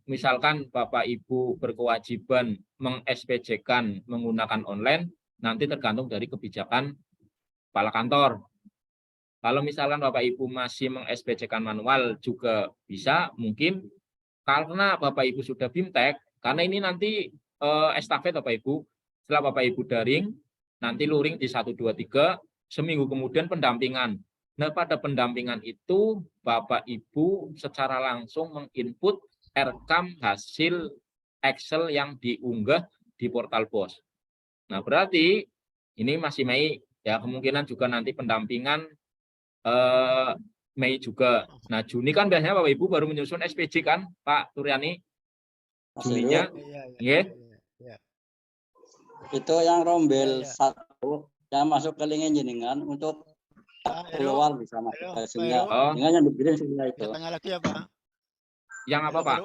misalkan Bapak Ibu berkewajiban meng-SPJ-kan menggunakan online, nanti tergantung dari kebijakan kepala kantor. Kalau misalkan Bapak Ibu masih meng-SPJ-kan manual juga bisa, mungkin karena Bapak Ibu sudah BIMTEK, karena ini nanti estafet Bapak Ibu, setelah Bapak Ibu daring, nanti luring di 1, 2, 3, seminggu kemudian pendampingan. Nah, pada pendampingan itu Bapak Ibu secara langsung menginput RKAM hasil Excel yang diunggah di portal BOS. Nah, berarti ini masih Mei, ya kemungkinan juga nanti pendampingan Mei juga. Nah, Juni kan biasanya Bapak Ibu baru menyusun SPJ kan, Pak Turyani? Juninya, ya. Itu yang rombel satu yang masuk ke link jenengan untuk keluar bisa masuk ke sini. Dengan yang dikirim semua itu. Tanya lagi ya Pak. Yang apa Pak?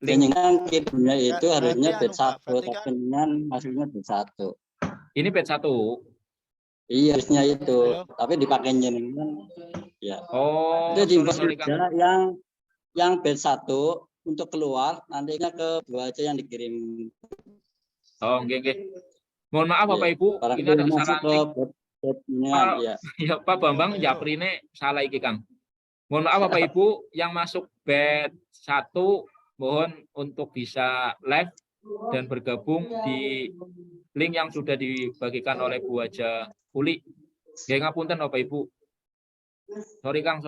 Jenengan kirimnya itu harusnya batch 1, tapi jenengan masuknya batch 1. Ini batch 1. Iya, harusnya itu. Tapi dipakai jenengan. Ya. Oh, itu diinput saja yang batch 1 untuk keluar, nantinya ke 2 aja yang dikirim. Oh, oke. Mohon maaf Bapak Ibu, ini ada kesalahan. Ya. Ya, Pak Bambang Japrine salah iki Kang. Mohon maaf Bapak Ibu yang masuk batch 1 mohon untuk bisa live dan bergabung di link yang sudah dibagikan oleh Bu Haja Uli. Ya ngapunten Bapak Ibu. Sorry Kang.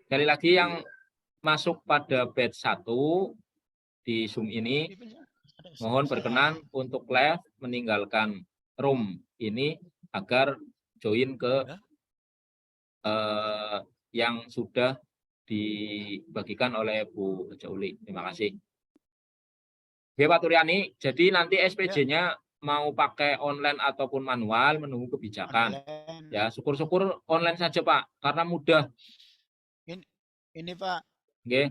Sekali lagi yang masuk pada batch 1 di Zoom ini mohon berkenan untuk live meninggalkan room ini agar join ke yang sudah dibagikan oleh Bu Haja Uli. Terima kasih. Oke Pak Turyani, jadi nanti SPJ-nya mau pakai online ataupun manual menunggu kebijakan. Online. Ya, syukur-syukur online saja Pak, karena mudah. Ini Pak. Oke.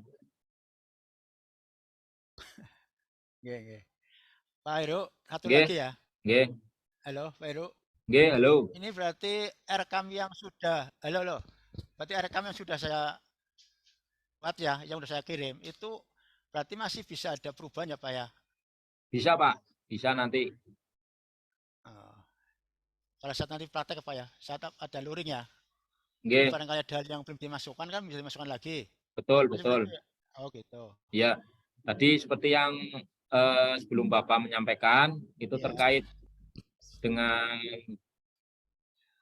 Oke. Pak Heru, satu Oke. lagi ya. Oke. Halo, Pak Heru. Oke, halo. Ini berarti rekam yang sudah, halo. Berarti rekam yang sudah saya buat ya, yang sudah saya kirim, itu berarti masih bisa ada perubahan ya Pak ya? Bisa Pak, bisa nanti. Pada saat nanti praktek Pak ya, saat ada luring ya. Oke. Barangkali ada hal yang belum dimasukkan kan bisa dimasukkan lagi. Betul. Oh gitu. Ya, tadi seperti yang sebelum Bapak menyampaikan, itu terkait dengan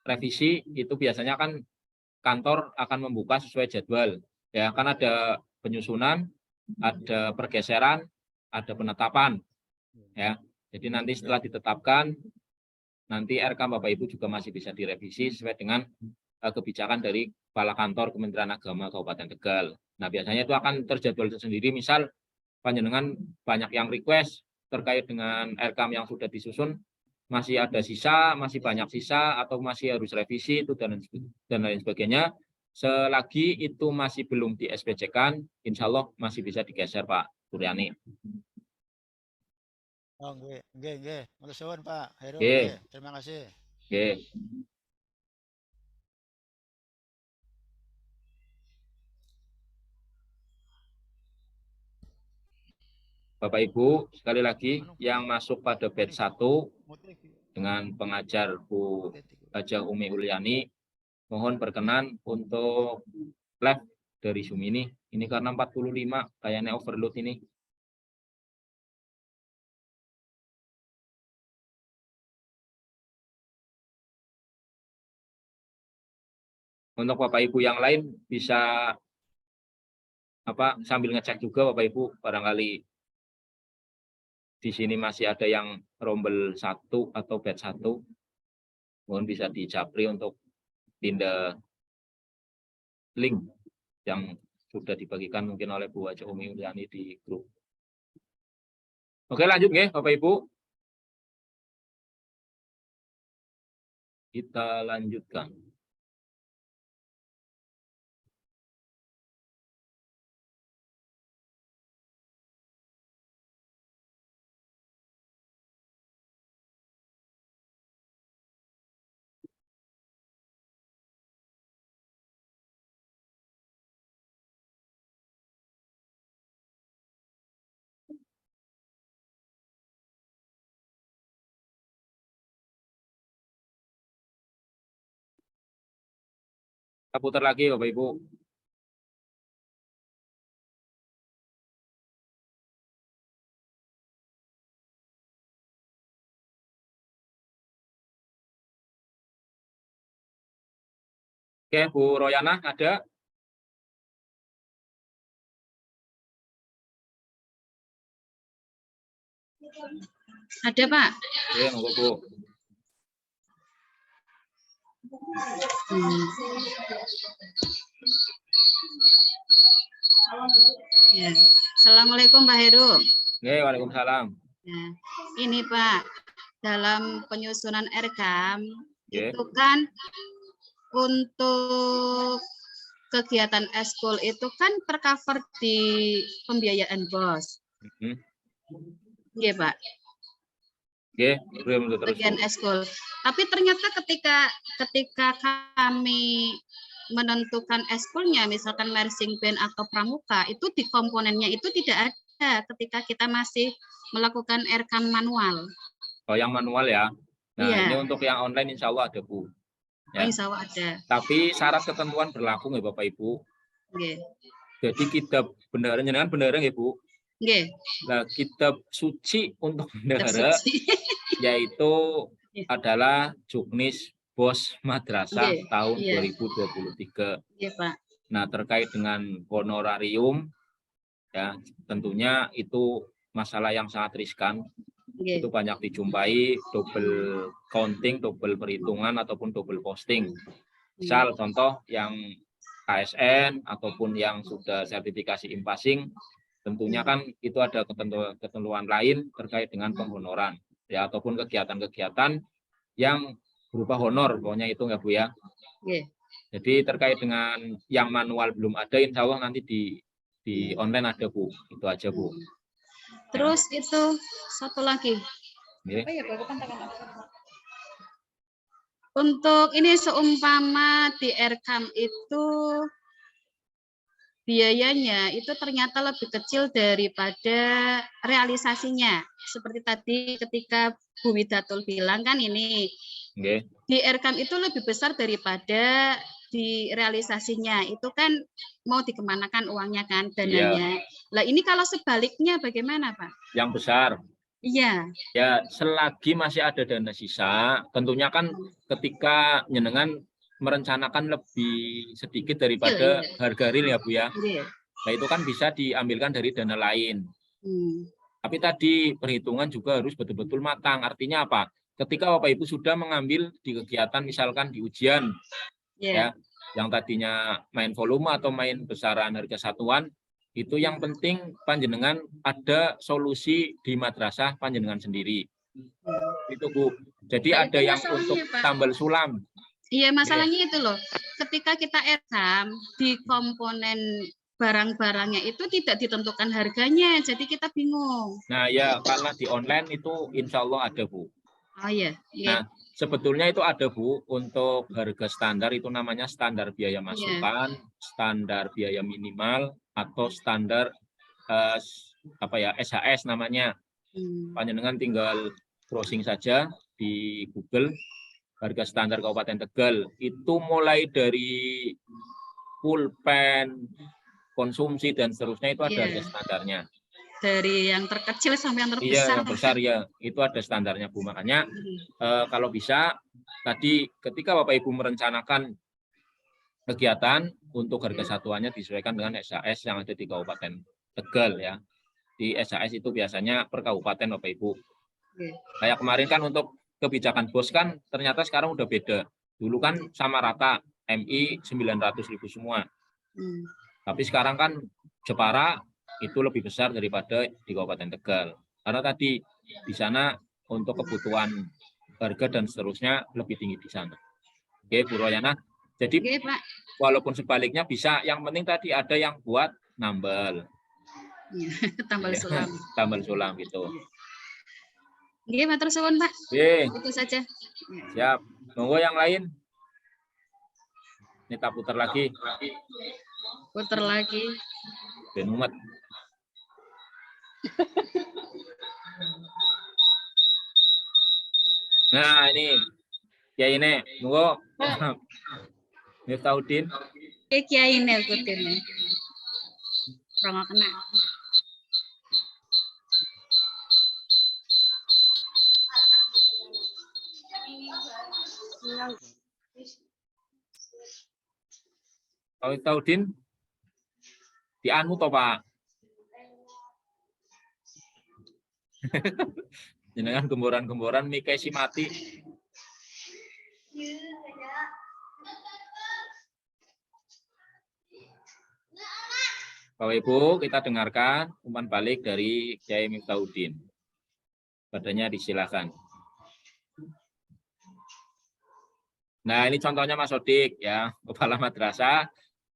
revisi, itu biasanya kan kantor akan membuka sesuai jadwal. Ya, kan ada penyusunan, ada pergeseran, ada penetapan. Ya, jadi nanti setelah ditetapkan, nanti RK Bapak Ibu juga masih bisa direvisi sesuai dengan kebijakan dari Kepala Kantor Kementerian Agama Kabupaten Tegal. Nah, biasanya itu akan terjadwal tersendiri, misal panjenengan banyak yang request terkait dengan RK yang sudah disusun, masih ada sisa, masih banyak sisa, atau masih harus revisi, itu dan lain sebagainya. Selagi itu masih belum di SPJ-kan, insya Allah masih bisa digeser Pak Turyani. Oh, nggih. Matur suwun Pak Heru. Terima kasih. Oke. Bapak Ibu, sekali lagi yang masuk pada batch 1 dengan pengajar Bu Haja Umi Uliani, mohon berkenan untuk live dari Zoom ini. Ini karena 45 kayaknya overload ini. Untuk Bapak Ibu yang lain bisa sambil ngecek juga Bapak Ibu, barangkali di sini masih ada yang rombel 1 atau batch 1. Mohon bisa dicapri untuk pindah link yang sudah dibagikan mungkin oleh Bu Haja Umi Uliani di grup. Oke, lanjut ya Bapak Ibu. Kita lanjutkan. Kita putar lagi Bapak Ibu. Oke, Bu Royana ada? Ada Pak. Oke, monggo Bu. Ya. Assalamualaikum Pak Heru. Waalaikumsalam. Nah, ini Pak, dalam penyusunan RKAM itu kan untuk kegiatan eskul itu kan tercover di pembiayaan BOS. Iya Pak. Bagian eskul. Tapi ternyata ketika kami menentukan eskulnya, misalkan marching band atau pramuka, itu di komponennya itu tidak ada ketika kita masih melakukan RKAM manual. Oh, yang manual ya. Nah, ini untuk yang online insya Allah ada Bu. Ya. Insya Allah ada. Tapi syarat ketentuan berlaku nggih Bapak Ibu. Nggih. Jadi kitab bendahara jenengan bendahara nggih Bu. Nggih. Nah, kitab suci untuk Kitab bendahara suci. yaitu adalah Juknis Bos Madrasah Nggih, tahun iya. 2023. Iya, Pak. Nah, terkait dengan honorarium ya, tentunya itu masalah yang sangat riskan. Nggih. Itu banyak dijumpai double counting, double perhitungan ataupun double posting. Misal contoh yang KSN ataupun yang sudah sertifikasi impasing, tentunya kan itu ada ketentuan lain terkait dengan penghonoran ya, ataupun kegiatan-kegiatan yang berupa honor, pokoknya itu nggak Bu ya. Nggih. Jadi terkait dengan yang manual belum ada, insya Allah nanti di online ada Bu, itu aja Bu. Terus itu satu lagi. Nggih. Oh iya, Bapak kan tangan aku. Untuk ini seumpama di RKAM itu biayanya itu ternyata lebih kecil daripada realisasinya. Seperti tadi ketika Bu Widatul bilang kan ini. Nggih. Di RKAM itu lebih besar daripada di realisasinya. Itu kan mau dikemanakan uangnya kan, dananya. Lah ini kalau sebaliknya bagaimana Pak? Yang besar. Iya. Ya, selagi masih ada dana sisa, tentunya kan ketika jenengan merencanakan lebih sedikit daripada Iya. harga real ya Bu ya. Iya. Nah itu kan bisa diambilkan dari dana lain. Tapi tadi perhitungan juga harus betul-betul matang. Artinya apa? Ketika Bapak Ibu sudah mengambil di kegiatan misalkan di ujian, ya, yang tadinya main volume atau main besaran harga satuan, itu yang penting panjenengan ada solusi di madrasah panjenengan sendiri. Itu Bu. Jadi Nah, ada itu yang masalahnya, untuk Pak. tambal sulam. Iya, masalahnya itu loh. Ketika kita RKAM di komponen barang-barangnya itu tidak ditentukan harganya, jadi kita bingung. Nah ya, karena di online itu insya Allah ada Bu. Oh iya. Nah, sebetulnya itu ada Bu, untuk harga standar itu namanya standar biaya masukan, standar biaya minimal, atau standar SHS namanya. Panjenengan tinggal browsing saja di Google, harga standar Kabupaten Tegal itu mulai dari pulpen, konsumsi dan seterusnya itu ada harga standarnya. Dari yang terkecil sampai yang terbesar. Iya, yang besar ya, itu ada standarnya Bu. Makanya kalau bisa tadi ketika Bapak Ibu merencanakan kegiatan, untuk harga satuannya disesuaikan dengan SHS yang ada di Kabupaten Tegal ya. Di SHS itu biasanya per kabupaten Bapak Ibu. Kayak kemarin kan untuk kebijakan BOS kan ternyata sekarang udah beda. Dulu kan sama rata MI 900.000 semua. Tapi sekarang kan Jepara itu lebih besar daripada di Kabupaten Tegal. Karena tadi di sana untuk kebutuhan harga dan seterusnya lebih tinggi di sana. Oke, Bu Royana. Jadi walaupun sebaliknya bisa, yang penting tadi ada yang buat nambal. Tambal sulam. Tambal sulam gitu. Oke, matur suwun, Pak. Oke. Itu saja. Siap. Monggo yang lain. Ini tak putar lagi. Putar lagi. Ben umat. Nah, ini. Ya ini, monggo. Miftahudin. Kiai ini ikutin. Orang kena. Kalau Miftahudin di anu toh Pak. Jenengan gemboran-gemboran mikai si mati. Bapak Ibu, kita dengarkan umpan balik dari Kiai Miftahudin. Padanya disilakan. Nah, ini contohnya Mas Sodik ya, kepala madrasah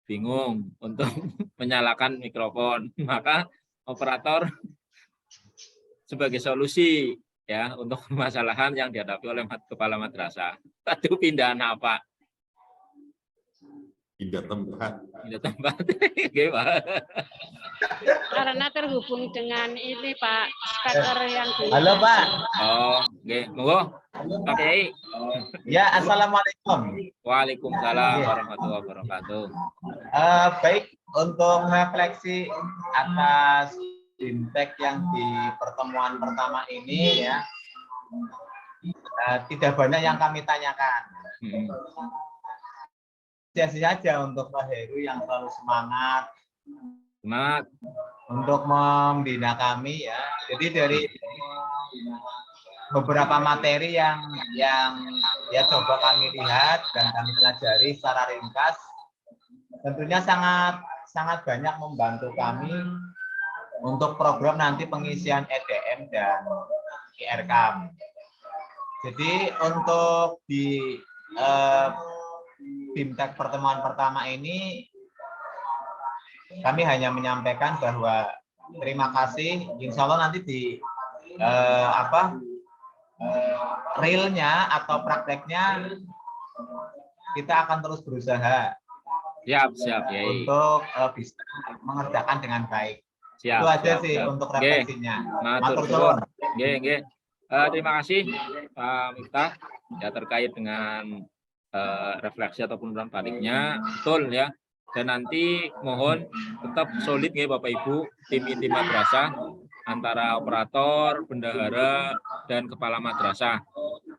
bingung untuk menyalakan mikrofon. Maka operator sebagai solusi ya untuk permasalahan yang dihadapi oleh kepala madrasah. Aduh, pindahan apa? Pindah tempat. Pindah tempat. Gimana? Karena terhubung dengan ini Pak, speaker yang dulu. Halo Pak. Oh, oke, monggo. Pak Kiai, Ya, assalamualaikum. Waalaikumsalam warahmatullahi wabarakatuh. Baik, untuk refleksi atas BIMTEK yang di pertemuan pertama ini ya, tidak banyak yang kami tanyakan. Sia-sia saja untuk Pak Heru yang selalu semangat untuk membina kami ya. Jadi dari beberapa materi yang ya coba kami lihat dan kami pelajari secara ringkas, tentunya sangat banyak membantu kami untuk program nanti pengisian EDM dan IRKAM. Jadi untuk di BIMTEK pertemuan pertama ini kami hanya menyampaikan bahwa terima kasih, insya Allah nanti di realnya atau prakteknya kita akan terus berusaha siap ya untuk bisa mengerjakan dengan baik. Itu aja sih untuk refleksinya. Matur suwun. Terima kasih Pak Miftah ya terkait dengan refleksi ataupun umpan baliknya, betul ya. Dan nanti mohon tetap solid ya Bapak Ibu, tim inti madrasah antara operator, bendahara, dan kepala madrasah.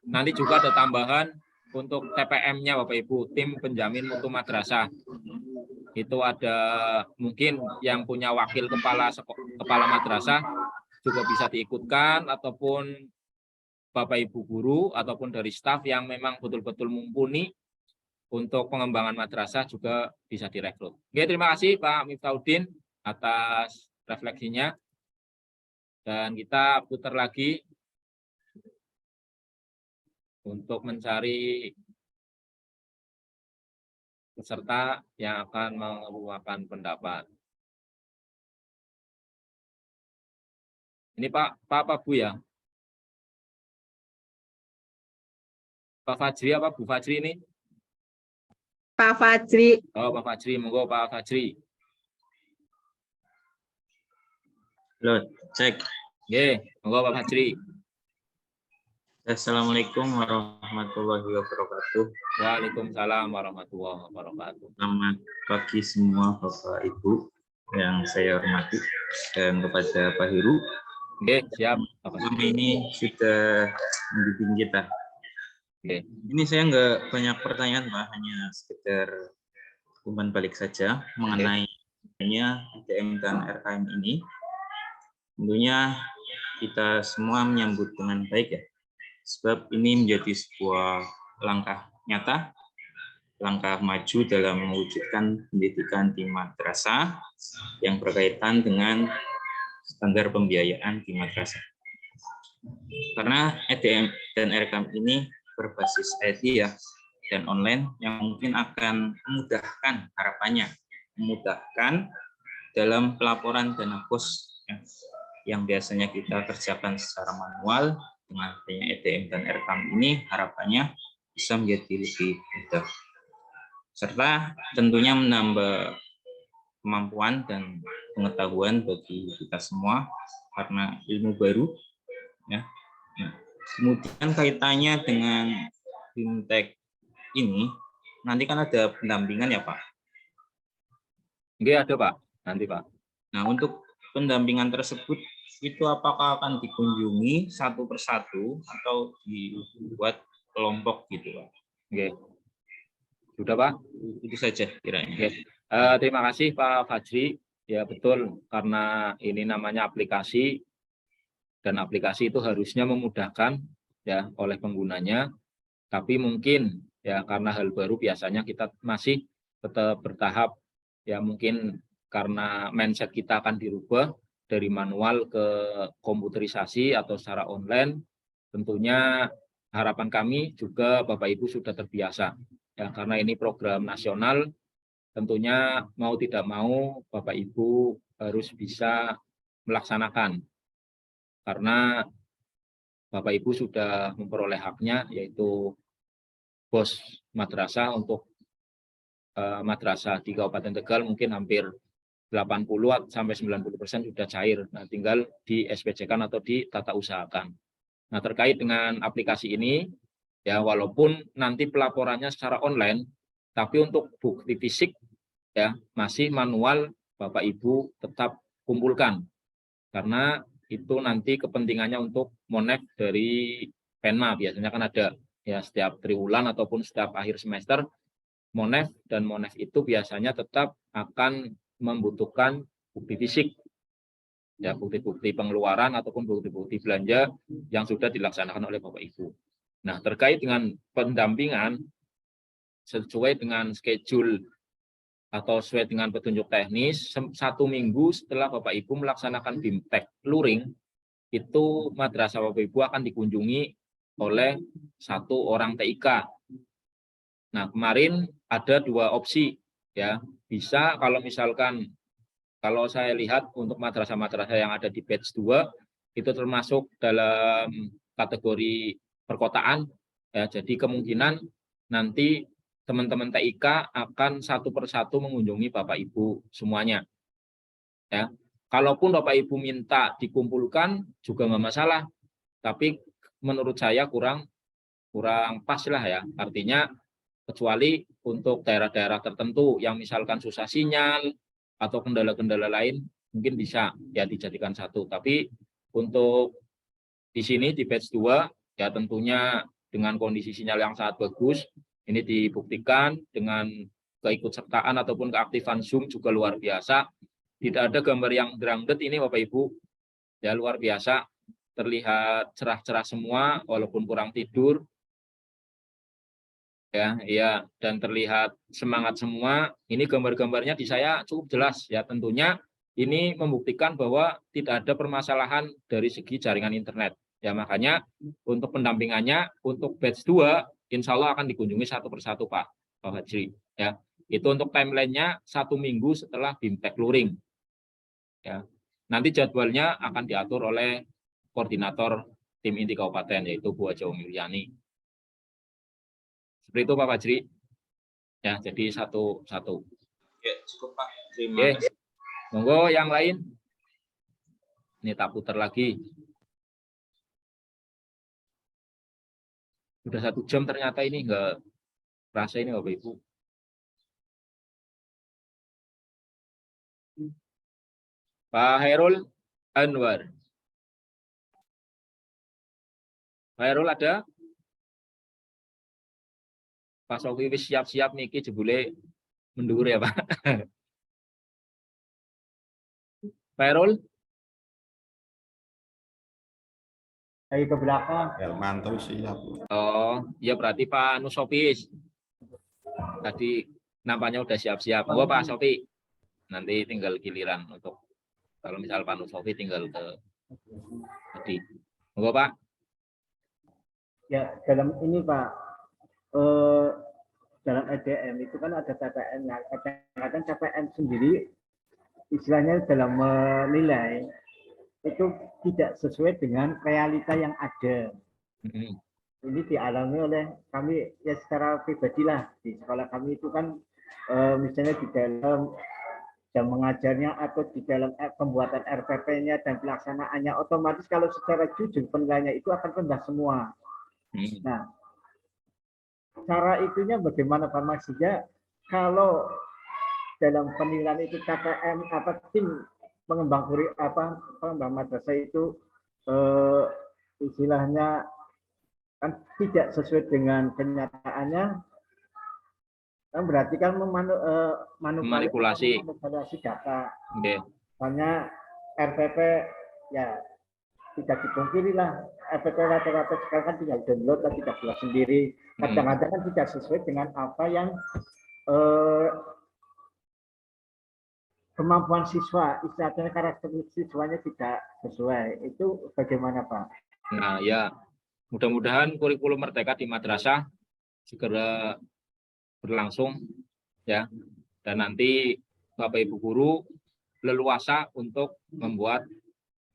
Nanti juga ada tambahan untuk TPM-nya Bapak Ibu, tim penjamin mutu madrasah. Itu ada mungkin yang punya wakil kepala madrasah juga bisa diikutkan, ataupun Bapak Ibu guru ataupun dari staf yang memang betul-betul mumpuni untuk pengembangan madrasah juga bisa direkrut. Oke, terima kasih Pak Miftahuddin atas refleksinya. Dan kita putar lagi untuk mencari peserta yang akan mengemukakan pendapat. Ini Pak Bu ya? Pak Fajri apa Bu Fajri ini? Pak Fajri. Oh, Pak Fajri, monggo Pak Fajri. Halo, cek. Monggo Pak Fajri. Assalamualaikum warahmatullahi wabarakatuh. Waalaikumsalam warahmatullahi wabarakatuh. Selamat pagi semua Bapak Ibu yang saya hormati dan kepada Pak Heru. Siap. Kami ini sudah membimbing kita. Ini saya nggak banyak pertanyaan Pak, hanya sekedar umpan balik saja mengenai EDM dan RKM ini. Tentunya kita semua menyambut dengan baik ya, sebab ini menjadi sebuah langkah nyata, langkah maju dalam mewujudkan pendidikan di madrasah yang berkaitan dengan standar pembiayaan di madrasah. Karena EDM dan RKM ini berbasis IT ya dan online yang mungkin akan memudahkan, harapannya memudahkan dalam pelaporan dana pos ya, yang biasanya kita kerjakan secara manual. Dengan adanya EDM dan RKAM ini harapannya bisa menjadi lebih mudah, serta tentunya menambah kemampuan dan pengetahuan bagi kita semua karena ilmu baru ya. Kemudian kaitannya dengan BIMTEK ini, nanti kan ada pendampingan ya Pak? Ada Pak, nanti Pak. Nah untuk pendampingan tersebut, itu apakah akan dikunjungi satu persatu atau dibuat kelompok gitu Pak? Sudah Pak? Itu saja kiranya. Terima kasih Pak Fajri. Ya betul, karena ini namanya aplikasi, dan aplikasi itu harusnya memudahkan ya oleh penggunanya, tapi mungkin ya karena hal baru biasanya kita masih tetap bertahap ya, mungkin karena mindset kita akan dirubah dari manual ke komputerisasi atau secara online. Tentunya harapan kami juga Bapak Ibu sudah terbiasa ya, karena ini program nasional, tentunya mau tidak mau Bapak Ibu harus bisa melaksanakan. Karena Bapak Ibu sudah memperoleh haknya, yaitu bos madrasah untuk madrasah di Kabupaten Tegal mungkin hampir 80 sampai 90% sudah cair. Nah, tinggal di SPJ-kan atau ditata usahakan. Nah, terkait dengan aplikasi ini, Ya, walaupun nanti pelaporannya secara online, tapi untuk bukti fisik ya masih manual Bapak Ibu tetap kumpulkan. Karena itu nanti kepentingannya untuk monef dari Penma, biasanya kan ada ya setiap triwulan ataupun setiap akhir semester monef, dan monef itu biasanya tetap akan membutuhkan bukti fisik. Ya, bukti-bukti pengeluaran ataupun bukti-bukti belanja yang sudah dilaksanakan oleh Bapak Ibu. Nah, terkait dengan pendampingan sesuai dengan schedule atau sesuai dengan petunjuk teknis, 1 minggu setelah Bapak Ibu melaksanakan BIMTEK luring, itu madrasah Bapak Ibu akan dikunjungi oleh 1 orang TIK. Nah, kemarin ada 2 opsi ya. Bisa kalau misalkan kalau saya lihat untuk madrasah-madrasah yang ada di batch 2 itu termasuk dalam kategori perkotaan ya, jadi kemungkinan nanti teman-teman TIK akan 1 persatu mengunjungi Bapak Ibu semuanya ya. Kalaupun Bapak Ibu minta dikumpulkan juga nggak masalah, tapi menurut saya kurang pas lah ya. Artinya kecuali untuk daerah-daerah tertentu yang misalkan susah sinyal atau kendala-kendala lain mungkin bisa ya dijadikan 1. Tapi untuk di sini di batch 2 ya tentunya dengan kondisi sinyal yang sangat bagus, ini dibuktikan dengan keikutsertaan ataupun keaktifan Zoom juga luar biasa. Tidak ada gambar yang drangdet ini Bapak Ibu. Ya luar biasa, terlihat cerah-cerah semua walaupun kurang tidur. Ya, iya, dan terlihat semangat semua. Ini gambar-gambarnya di saya cukup jelas ya, tentunya ini membuktikan bahwa tidak ada permasalahan dari segi jaringan internet. Ya, makanya untuk pendampingannya untuk batch 2 insya Allah akan dikunjungi 1 persatu Pak Hajri. Ya, itu untuk timelinenya 1 minggu setelah BIMTEK luring. Ya, nanti jadwalnya akan diatur oleh koordinator tim inti kabupaten yaitu Bu Haja Umilyani. Seperti itu Pak Fajri. Ya, jadi 1. Ya, cukup Pak. Terima kasih. Monggo yang lain. Ini tak putar lagi. Sudah 1 jam ternyata ini enggak rasa ini Bapak Ibu. Pak Hairul Anwar. Pak Hairul ada? Pak Sofi wis siap-siap niki jebule mendur ya Pak. Pak Hairul? Lagi ke belakang. Ya, mantap siap. Oh, ya berarti Pak Nusofis. Tadi nampaknya udah siap-siap. Gua Pak Sofi. Nanti tinggal giliran untuk kalau misal Pak Nusofi tinggal ke tadi. Gua Pak. Ya, dalam ini Pak, dalam EDM itu kan ada TPN. Kadang-kadang TPN sendiri istilahnya dalam menilai itu tidak sesuai dengan realita yang ada. Ini dialami oleh kami ya secara pribadi lah. Di sekolah kami itu kan misalnya di dalam jam mengajarnya atau di dalam pembuatan RPP-nya dan pelaksanaannya, otomatis kalau secara jujur penilaiannya itu akan rendah semua. Nah, cara itunya bagaimana Pak maksudnya kalau dalam penilaian itu KPM tim pengembang madrasah itu istilahnya kan tidak sesuai dengan kenyataannya, kan berarti kan memanipulasi data. Misalnya RPP ya tidak dipungkiri lah, RPP rata-rata sekarang kan tinggal download dan tidak buat sendiri. Kadang-kadang kan tidak sesuai dengan apa yang kemampuan siswa, istilahnya karakteristik siswanya tidak sesuai. Itu bagaimana Pak? Nah ya, mudah-mudahan kurikulum Merdeka di madrasah segera berlangsung ya, dan nanti Bapak Ibu guru leluasa untuk membuat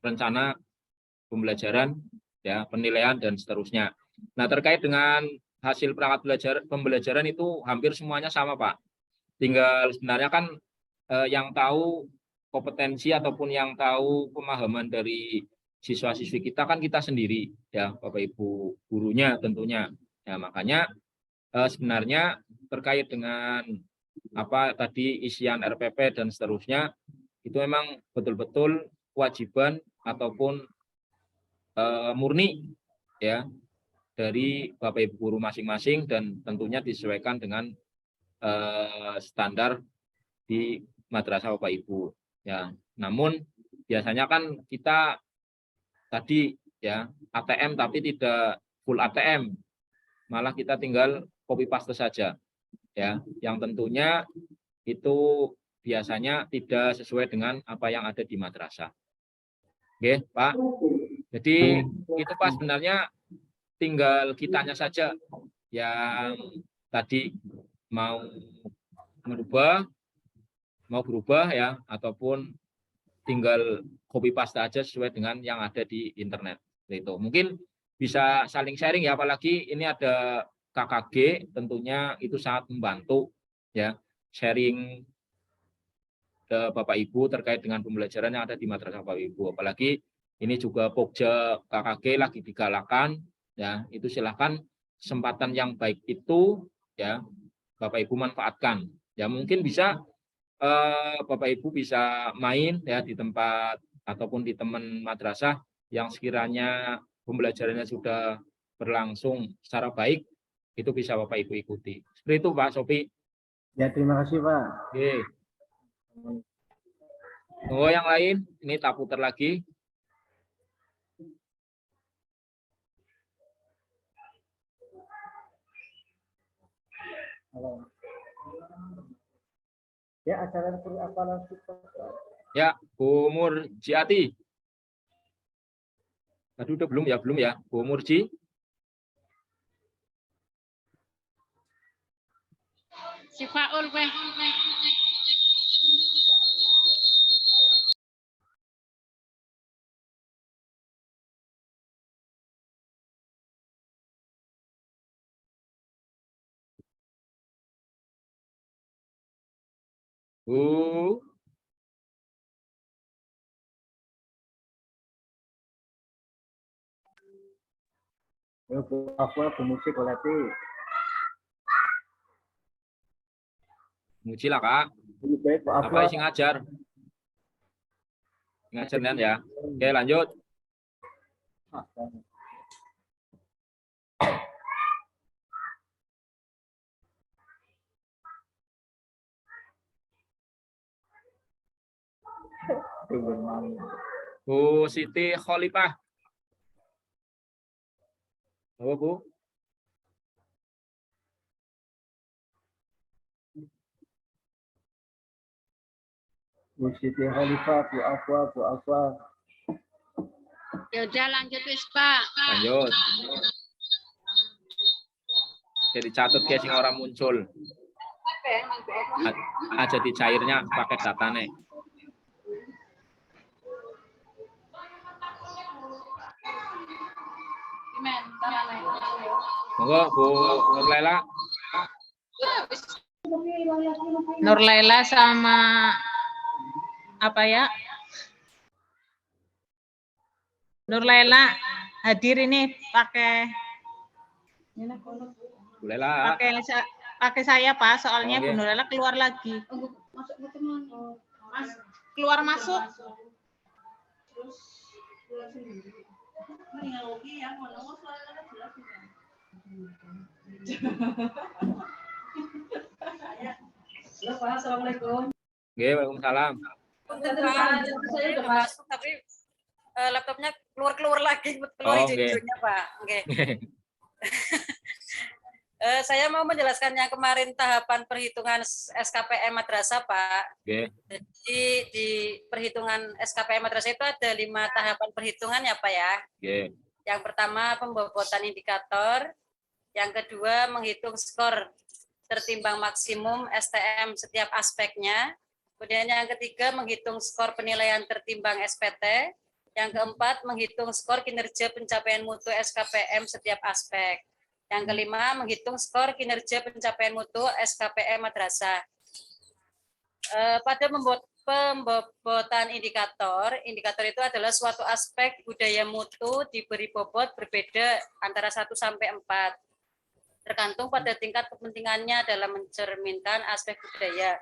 rencana pembelajaran ya, penilaian dan seterusnya. Nah, terkait dengan hasil perangkat pembelajaran itu hampir semuanya sama Pak. Tinggal sebenarnya kan yang tahu kompetensi ataupun yang tahu pemahaman dari siswa-siswi kita kan kita sendiri ya, Bapak Ibu gurunya tentunya. Ya, makanya sebenarnya terkait dengan apa tadi isian RPP dan seterusnya itu memang betul-betul kewajiban ataupun murni ya dari Bapak Ibu guru masing-masing dan tentunya disesuaikan dengan standar di madrasah Bapak Ibu ya. Namun biasanya kan kita tadi ya ATM tapi tidak full ATM, malah kita tinggal copy paste saja ya, yang tentunya itu biasanya tidak sesuai dengan apa yang ada di madrasah. Oke, Pak. Jadi itu Pak sebenarnya tinggal kitanya saja yang tadi mau berubah ya, ataupun tinggal copy paste aja sesuai dengan yang ada di internet. Itu mungkin bisa saling sharing ya, apalagi ini ada KKG, tentunya itu sangat membantu ya, sharing ke Bapak Ibu terkait dengan pembelajaran yang ada di madrasah Bapak Ibu. Apalagi ini juga Pokja KKG lagi digalakan ya, itu silahkan kesempatan yang baik itu ya Bapak Ibu manfaatkan. Ya mungkin bisa Bapak Ibu bisa main ya di tempat ataupun di teman madrasah yang sekiranya pembelajarannya sudah berlangsung secara baik, itu bisa Bapak Ibu ikuti. Seperti itu Pak Sofi. Ya, terima kasih Pak. Oke. Oh, yang lain ini tak putar lagi. Halo. Ya, acara apa lanjut? Ya, Bu Murjiati. Aduh, udah belum ya, Bu Murji. Sifaul weh. Bu. Bu Muci Kolati. Muji lah Kak. Apa isi ngajar? Ngajar ya. Oke, lanjut. Bu Siti Khalifah. Apa Bu? Bu Siti Khalifah, Bu Afwa. Ya udah lanjut wis Pak. Lanjut. Jadi catat guys yang orang muncul. Aja di cairnya pakai datanya. Monggo Bu Nurlela. Nurlela sama apa ya? Nurlela hadir ini pakai pakai saya Pak, soalnya Bu Nurlela keluar lagi. Keluar masuk. Assalamualaikum. Waalaikumsalam. Saya udah masuk tapi laptopnya keluar lagi, keluar hijau-hijaunya Pak. Oke. Saya mau menjelaskan yang kemarin tahapan perhitungan SKPM Madrasah Pak. Jadi di perhitungan SKPM Madrasah itu ada 5 tahapan perhitungan ya Pak ya. Yang pertama pembobotan indikator, yang kedua menghitung skor tertimbang maksimum STM setiap aspeknya, kemudian yang ketiga menghitung skor penilaian tertimbang SPT, yang keempat menghitung skor kinerja pencapaian mutu SKPM setiap aspek, yang kelima menghitung skor kinerja pencapaian mutu SKPM Madrasah. Pada pembobotan indikator itu adalah suatu aspek budaya mutu diberi bobot berbeda antara 1 sampai 4. tergantung pada tingkat kepentingannya dalam mencerminkan aspek budaya.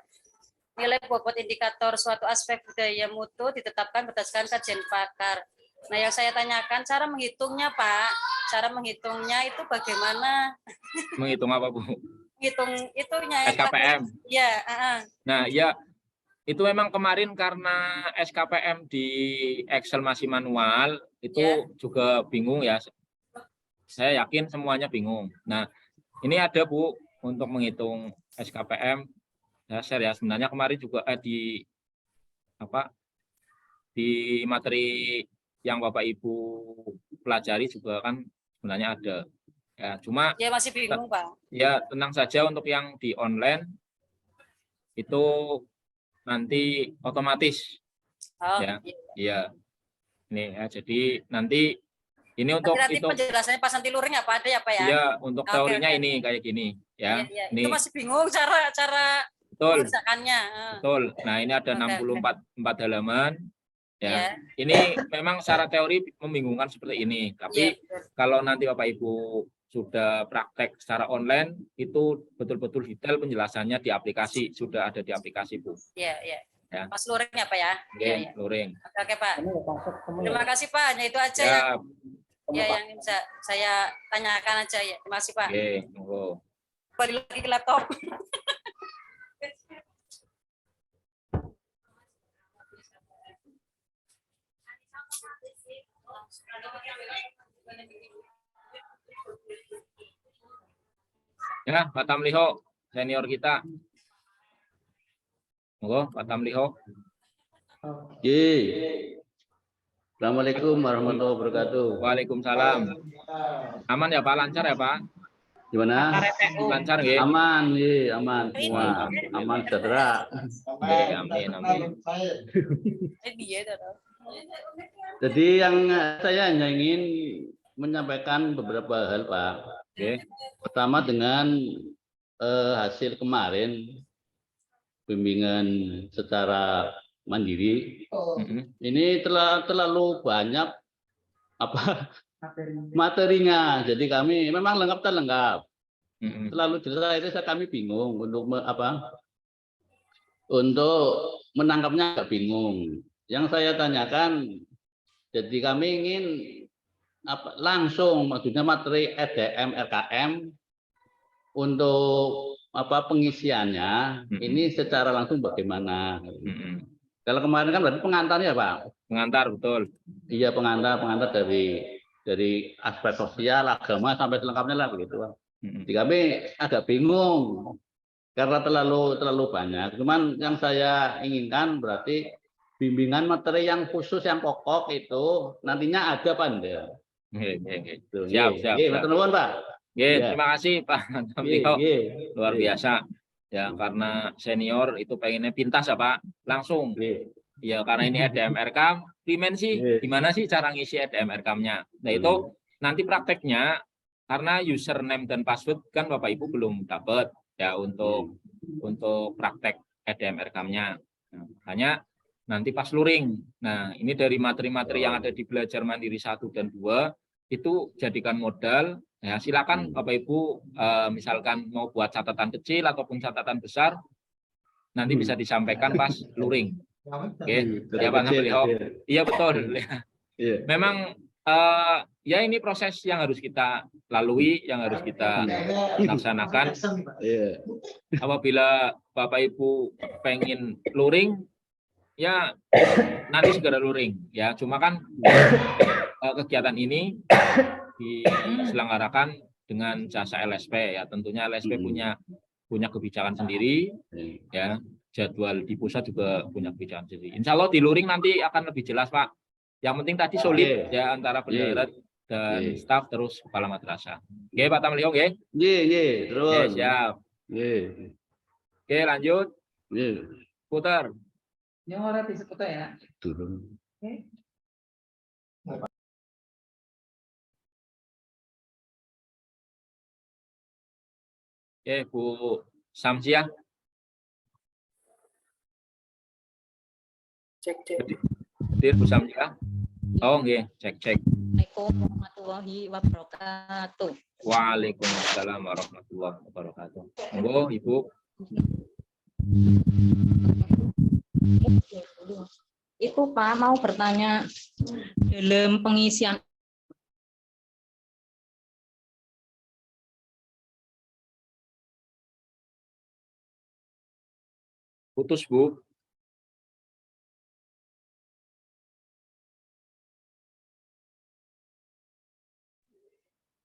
Nilai bobot indikator suatu aspek budaya mutu ditetapkan berdasarkan kajian pakar. Nah, yang saya tanyakan cara menghitungnya, Pak. Cara menghitungnya itu bagaimana? Menghitung apa, Bu? Hitung itunya. SKPM. Ya, Nah, ya itu memang kemarin karena SKPM di Excel masih manual, itu juga bingung ya. Saya yakin semuanya bingung. Nah, ini ada, Bu, untuk menghitung SKPM. Saya share ya, sebenarnya kemarin juga di materi yang Bapak Ibu pelajari juga kan sebenarnya ada. Ya, cuma ya masih bingung, Pak. Ya, tenang saja untuk yang di online itu nanti otomatis. Oh, ya. Iya. Ini ya, jadi nanti ini untuk nanti itu penjelasannya pas nanti luring apa ada ya, Pak ya? Iya, untuk teorinya ini kayak gini ya. Iya. Ini Itu masih bingung cara betul. mengerjakannya. Betul. Nah, ini ada 64 halaman. Ya, ini memang secara teori membingungkan seperti ini. Tapi kalau nanti Bapak Ibu sudah praktek secara online, itu betul-betul detail penjelasannya di aplikasi, sudah ada di aplikasi, Bu. Iya. Ya. Pas luring ya, Pak ya? Iya, luring. Oke, Pak. Terima kasih, Pak. Hanya itu aja yang bisa saya tanyakan aja ya. Terima kasih, Pak. Oke, monggo. Kembali lagi ke laptop. Ya, Pak Tamliho, senior kita. Monggo, Pak Tamliho. Assalamualaikum warahmatullahi wabarakatuh. Waalaikumsalam. Aman ya Pak, lancar ya Pak? Gimana? Lancar nggih? Aman, aman semua. Aman sejahtera. Amin, amin. Jadi yang saya hanya ingin menyampaikan beberapa hal, Pak. Pertama dengan hasil kemarin bimbingan secara mandiri, ini terlalu banyak materinya. Jadi kami memang lengkap. Terlalu jelas itu kami bingung untuk untuk menangkapnya agak bingung. Yang saya tanyakan, jadi kami ingin langsung, maksudnya materi EDM RKM untuk pengisiannya ini secara langsung bagaimana? Kalau kemarin kan berarti pengantarnya, Pak. Pengantar, betul. Iya, pengantar dari aspek sosial, agama sampai selengkapnya lah begitu, Pak. Jadi kami agak bingung karena terlalu banyak. Cuman yang saya inginkan berarti bimbingan materi yang khusus yang pokok itu nantinya ada, Pak. Siap. Nuwun, Pak. Terima kasih Pak Tamliho. Luar biasa. Ya, karena senior itu pengennya pintas ya Pak, langsung. Ya, karena ini EDM RKM, dimensi gimana sih cara ngisi EDM RKM-nya. Nah, itu nanti prakteknya karena username dan password kan Bapak Ibu belum dapat ya untuk praktek EDM RKM-nya. Nah, makanya nanti pas luring. Nah, ini dari materi-materi yang ada di Belajar Mandiri 1 dan 2 itu jadikan modal. Ya, silakan Bapak Ibu misalkan mau buat catatan kecil ataupun catatan besar nanti bisa disampaikan pas luring. Oke, ya Pak Tamliho. Iya betul. Memang ya ini proses yang harus kita lalui, yang harus kita laksanakan. Apabila Bapak Ibu pengen luring, ya nanti segera luring. Ya, cuma kan kegiatan ini diselenggarakan dengan jasa LSP ya, tentunya LSP punya kebijakan sendiri ya, jadwal di pusat juga punya kebijakan sendiri. Insya Allah di luring nanti akan lebih jelas Pak. Yang penting tadi solid ya antara bendahara dan staf terus kepala madrasah. Oke Pak Tamliho nggih? Terus. Siap. Oke lanjut. Putar. Yang orang disebutnya ya. Turun. Oke, Bu Samsiah. Cek. Bu Samsiah. Oh, nggih, cek. Assalamualaikum warahmatullahi wabarakatuh. Waalaikumsalam warahmatullahi wabarakatuh. Monggo Ibu. Itu Pak mau bertanya dalam pengisian Putus Bu.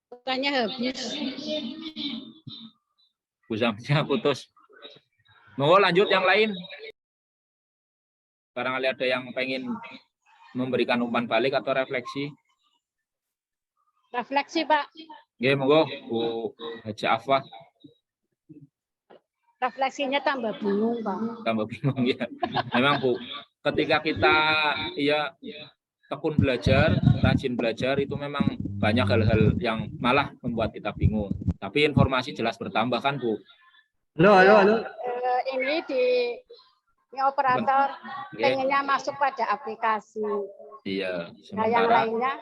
Bukannya habis. Bu Zamsia putus. Monggo lanjut yang lain. Barangkali ada yang pengen memberikan umpan balik atau refleksi. Refleksi, Pak. Nggih, monggo Bu Haji Afwah. Refleksinya tambah bingung, Pak. Tambah bingung ya. Memang Bu, ketika kita ya tekun belajar, rajin belajar, itu memang banyak hal-hal yang malah membuat kita bingung. Tapi informasi jelas bertambah kan Bu? Halo. Ini di operator pengennya masuk pada aplikasi. Iya. Nah, yang lainnya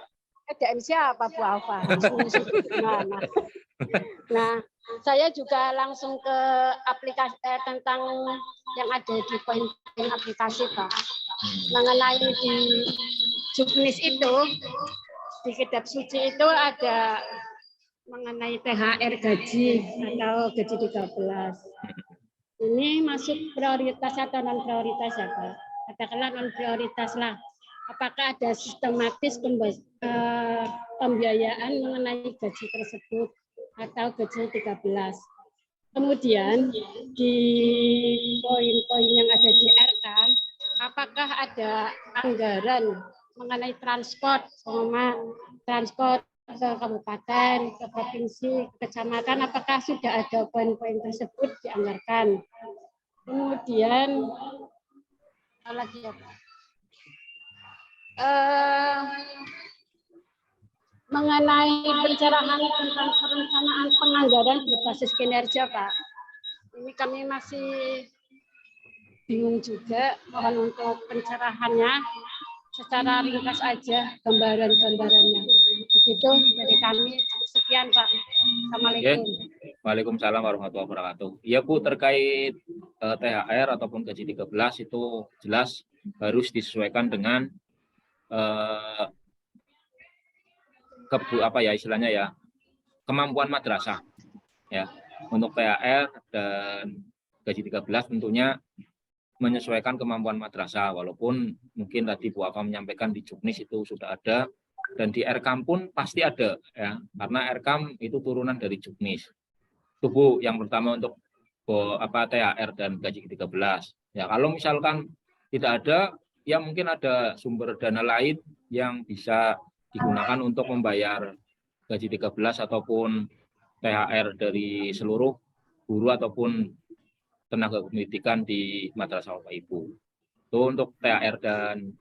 EDM siapa Bu Alfa? Nah, saya juga langsung ke aplikasi tentang yang ada di poin-poin aplikasi, Pak. Mengenai di Juknis itu, di Kitab Suci itu ada mengenai THR gaji atau gaji 13. Ini masuk prioritas atau non prioritas ya Pak? Katakanlah non prioritas lah. Apakah ada sistematis pembiayaan mengenai gaji tersebut atau gaji 13? Kemudian di poin-poin yang ada di RK, apakah ada anggaran mengenai transport, transport ke kabupaten, ke provinsi, ke kecamatan, apakah sudah ada poin-poin tersebut dianggarkan? Kemudian apa lagi ya Pak? Mengenai pencerahan tentang perencanaan penganggaran berbasis kinerja, Pak. Ini kami masih bingung juga, mohon untuk pencerahannya secara ringkas aja gambaran-gambarannya. Begitu dari kami. Sekian Pak. Assalamualaikum. Waalaikumsalam warahmatullahi wabarakatuh. Iya Bu, terkait THR ataupun gaji 13 itu jelas harus disesuaikan dengan istilahnya ya, kemampuan madrasah ya. Untuk THR dan gaji 13 tentunya menyesuaikan kemampuan madrasah, walaupun mungkin tadi Bu Afa menyampaikan di Juknis itu sudah ada dan di RKAM pun pasti ada ya, karena RKAM itu turunan dari Juknis. Itu Bu yang pertama untuk THR dan gaji 13. Ya, kalau misalkan tidak ada, ya mungkin ada sumber dana lain yang bisa digunakan untuk membayar gaji 13 ataupun THR dari seluruh guru ataupun tenaga pendidikan di madrasah Bapak Ibu. Itu untuk THR dan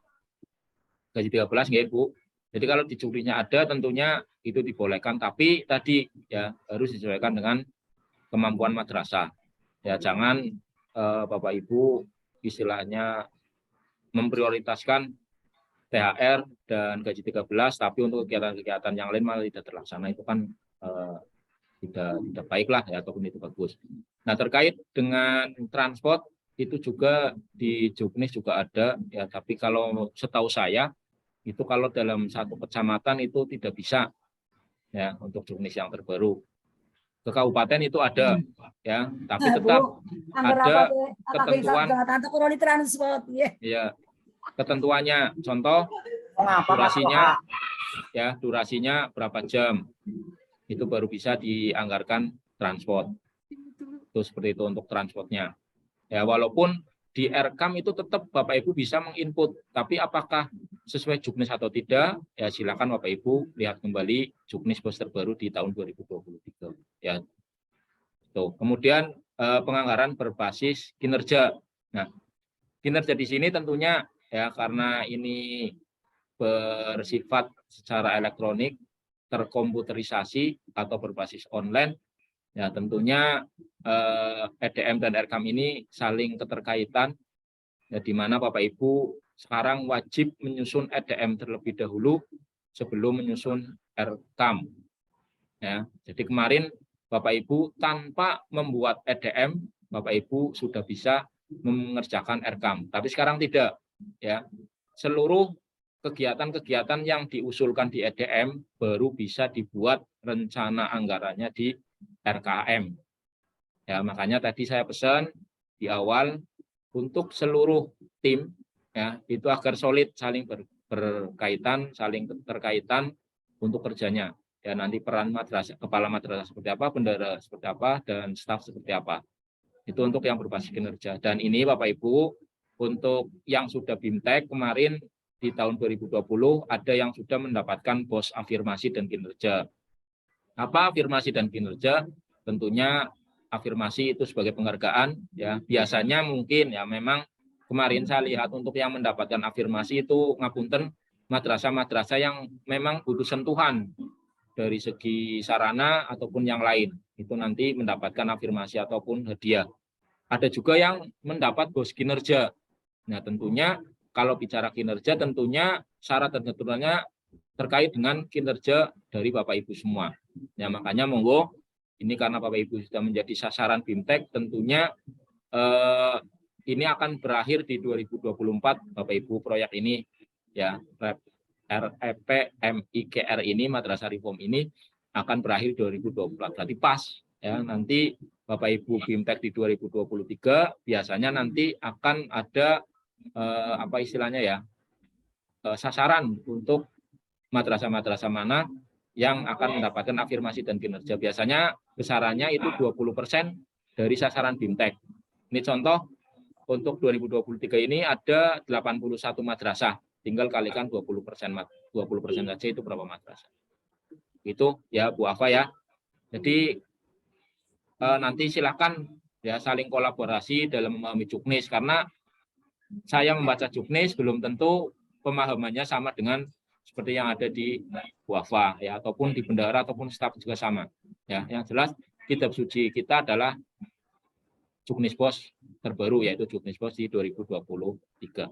gaji 13 nggih Bu. Jadi kalau di Juknisnya ada tentunya itu dibolehkan, tapi tadi ya harus disesuaikan dengan kemampuan madrasah. Ya jangan Bapak Ibu istilahnya memprioritaskan THR dan gaji 13, tapi untuk kegiatan-kegiatan yang lain malah tidak terlaksana, itu kan tidak baiklah ya, ataupun itu bagus. Nah, terkait dengan transport itu juga di Juknis juga ada ya, tapi kalau setahu saya itu kalau dalam satu kecamatan itu tidak bisa ya untuk Juknis yang terbaru. Ke kabupaten itu ada ya, tapi tetap ada ketentuan transport ya. Ketentuannya, contoh durasinya berapa jam, itu baru bisa dianggarkan transport. Itu seperti itu untuk transportnya. Ya, walaupun di RKAM itu tetap Bapak Ibu bisa menginput, tapi apakah sesuai Juknis atau tidak, ya silakan Bapak Ibu lihat kembali Juknis pos terbaru di tahun 2023. Ya, tuh. Kemudian penganggaran berbasis kinerja. Nah, kinerja di sini tentunya ya karena ini bersifat secara elektronik, terkomputerisasi atau berbasis online, ya tentunya EDM dan RKAM ini saling keterkaitan, ya, di mana Bapak Ibu sekarang wajib menyusun EDM terlebih dahulu sebelum menyusun RKAM. Ya, jadi kemarin Bapak Ibu tanpa membuat EDM, Bapak Ibu sudah bisa mengerjakan RKAM. Tapi sekarang tidak. Ya, seluruh kegiatan-kegiatan yang diusulkan di EDM baru bisa dibuat rencana anggarannya di RKM. Ya, makanya tadi saya pesan di awal untuk seluruh tim ya itu agar solid, saling berkaitan, saling terkaitan untuk kerjanya. Ya, nanti peran madrasah, kepala madrasah seperti apa, bendahara seperti apa, dan staf seperti apa. Itu untuk yang berbasis kinerja. Dan ini Bapak Ibu, untuk yang sudah BIMTEK kemarin di tahun 2020 ada yang sudah mendapatkan BOS afirmasi dan kinerja. Apa afirmasi dan kinerja? Tentunya afirmasi itu sebagai penghargaan. Ya, biasanya mungkin ya memang kemarin saya lihat untuk yang mendapatkan afirmasi itu ngapunten madrasah-madrasah yang memang butuh sentuhan dari segi sarana ataupun yang lain, itu nanti mendapatkan afirmasi ataupun hadiah. Ada juga yang mendapat BOS kinerja. Nah, tentunya kalau bicara kinerja, tentunya syarat dan ketentuannya terkait dengan kinerja dari Bapak Ibu semua. Ya, makanya monggo, ini karena Bapak Ibu sudah menjadi sasaran BIMTEK, tentunya ini akan berakhir di 2024, Bapak Ibu, proyek ini ya, REPMIGR ini, Madrasah Reform ini akan berakhir 2024. Berarti pas ya, nanti Bapak Ibu BIMTEK di 2023 biasanya nanti akan ada apa istilahnya ya, sasaran untuk madrasah-madrasah mana yang akan mendapatkan afirmasi dan kinerja. Biasanya besarannya itu 20% dari sasaran BIMTEK. Ini contoh untuk 2023 ini ada 81 madrasah. Tinggal kalikan 20% saja itu berapa madrasah. Itu ya Bu Afa ya. Jadi nanti silakan ya saling kolaborasi dalam memahami juknis, karena saya membaca juknis belum tentu pemahamannya sama dengan seperti yang ada di Bu Afa ya, ataupun di bendahara ataupun staf juga sama. Ya, yang jelas kitab suci kita adalah juknis BOS terbaru, yaitu juknis BOS di 2023.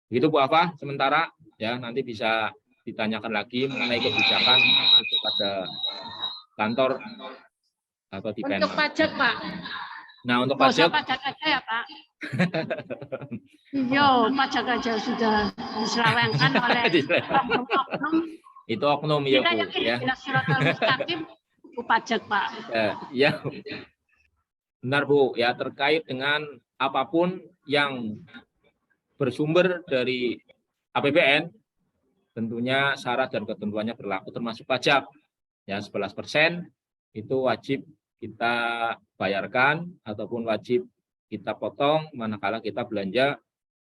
Begitu Bu Afa, sementara ya nanti bisa ditanyakan lagi mengenai kebijakan untuk pada kantor atau di Untuk pajak, Pak. Nah, untuk pajak pajak aja ya, Pak. Iya, pajak aja sudah diselewengkan oleh oknum-oknum. Itu oknum ya, Bu. Ya. Siratal Mustaqim itu pajak, Pak. Ya, benar Bu. Ya, terkait dengan apapun yang bersumber dari APBN, tentunya syarat dan ketentuannya berlaku, termasuk pajak. Ya, 11% itu wajib kita bayarkan ataupun wajib kita potong manakala kita belanja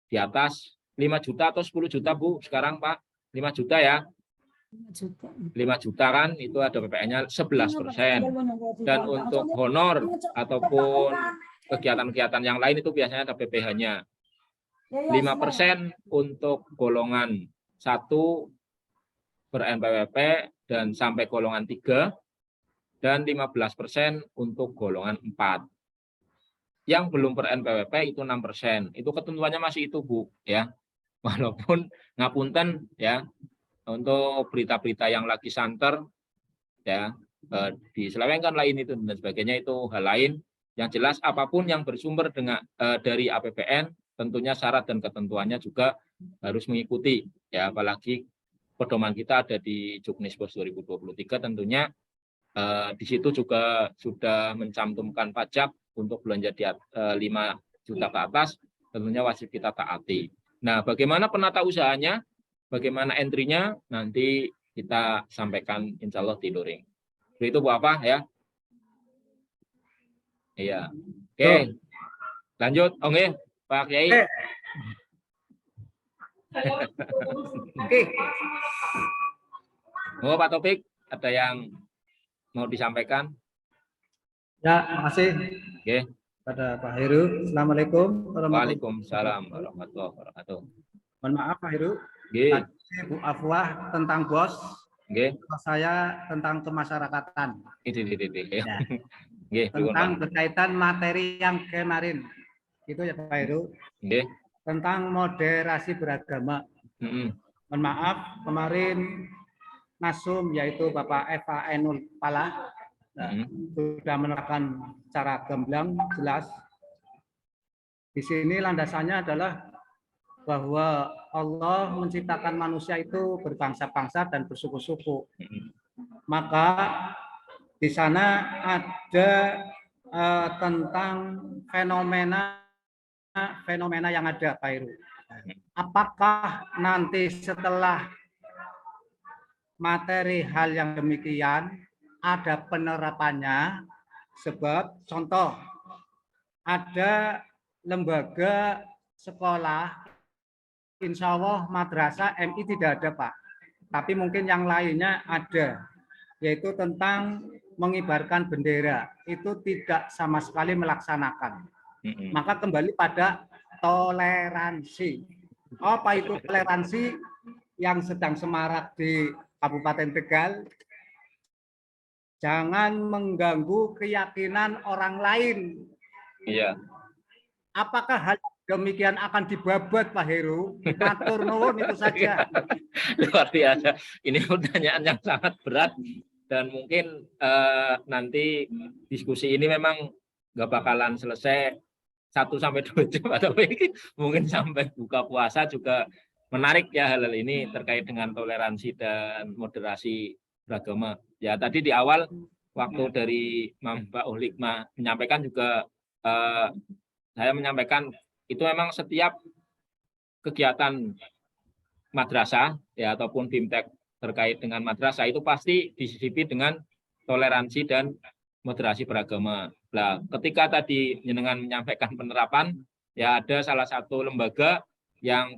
di atas 5 juta atau 10 juta Bu. Sekarang Pak, 5 juta ya. 5 juta kan itu ada PPN-nya 11%. Dan untuk honor ataupun kegiatan-kegiatan yang lain itu biasanya ada PPh-nya. 5% untuk golongan 1 per NPWP dan sampai golongan 3, dan 15% untuk golongan 4. Yang belum per NPWP itu 6%. Itu ketentuannya masih itu Bu ya. Walaupun ngapunten ya, untuk berita-berita yang lagi santer ya, diselewengkan lain itu dan sebagainya, itu hal lain. Yang jelas apapun yang bersumber dengan dari APBN, tentunya syarat dan ketentuannya juga harus mengikuti ya, apalagi pedoman kita ada di Juknis BOS 2023, tentunya di situ juga sudah mencantumkan pajak untuk belanja di 5 juta ke atas, tentunya wajib kita taati. Nah, bagaimana penata usahanya, bagaimana entry-nya, nanti kita sampaikan insya Allah di luring. Itu Bu apa ya? Iya. Oke. Lanjut. Oke, Pak Kiai. Oke. Oh, Pak Taufik, ada yang mau disampaikan? Ya, makasih. Oke. Pada Pak Heru. Assalamualaikum Waalaikumsalam warahmatullahi wabarakatuh. Mohon maaf Pak Heru. Oke. Bu Afwah tentang BOS. Oke. Saya tentang kemasyarakatan. Ya. Tentang berkaitan materi yang kemarin. Itu ya Pak Heru. Oke. Tentang moderasi beragama. mohon maaf, kemarin Nasum yaitu Bapak Eva Enul Pala sudah menerangkan secara gamblang jelas. Di sini landasannya adalah bahwa Allah menciptakan manusia itu berbangsa-bangsa dan bersuku-suku. Maka di sana ada tentang fenomena yang ada, Pak Heru. Apakah nanti setelah materi hal yang demikian ada penerapannya? Sebab contoh, ada lembaga sekolah, insya Allah madrasah MI tidak ada, Pak. Tapi mungkin yang lainnya ada, yaitu tentang mengibarkan bendera. Itu tidak sama sekali melaksanakan. Maka kembali pada toleransi. Apa itu toleransi yang sedang semarak di Kabupaten Tegal? Jangan mengganggu keyakinan orang lain. Iya. Apakah hal demikian akan dibabat, Pak Heru? Matur nuwun, itu saja. Luar biasa. Ini pertanyaan yang sangat berat dan mungkin nanti diskusi ini memang nggak bakalan selesai 1-2 jam atau mungkin sampai buka puasa juga menarik ya hal ini terkait dengan toleransi dan moderasi beragama. Ya tadi di awal waktu dari Mbak Uhlikmah menyampaikan juga saya menyampaikan itu memang setiap kegiatan madrasah ya ataupun BIMTEK terkait dengan madrasah itu pasti disisipi dengan toleransi dan moderasi beragama. Nah, ketika tadi jenengan menyampaikan penerapan, ya ada salah satu lembaga yang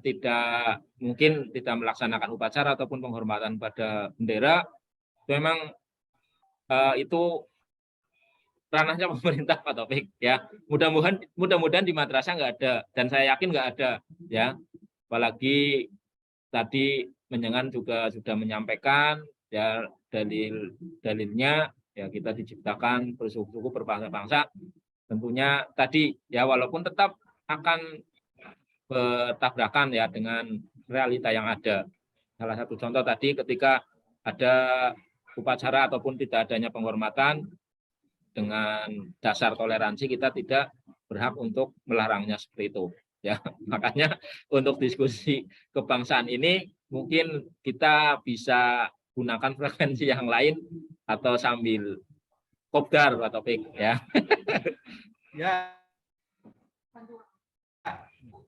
mungkin tidak melaksanakan upacara ataupun penghormatan pada bendera, itu memang itu ranahnya pemerintah, Pak Taufik. Ya, mudah-mudahan di madrasah nggak ada, dan saya yakin nggak ada, ya. Apalagi tadi menjenengan juga sudah menyampaikan ya dalilnya. Ya, kita diciptakan bersuku-suku berbangsa-bangsa. Tentunya tadi ya walaupun tetap akan bertabrakan ya dengan realita yang ada. Salah satu contoh tadi ketika ada upacara ataupun tidak adanya penghormatan dengan dasar toleransi kita tidak berhak untuk melarangnya seperti itu. Ya, makanya untuk diskusi kebangsaan ini mungkin kita bisa gunakan frekuensi yang lain atau sambil kopdar atau topik ya. Ya.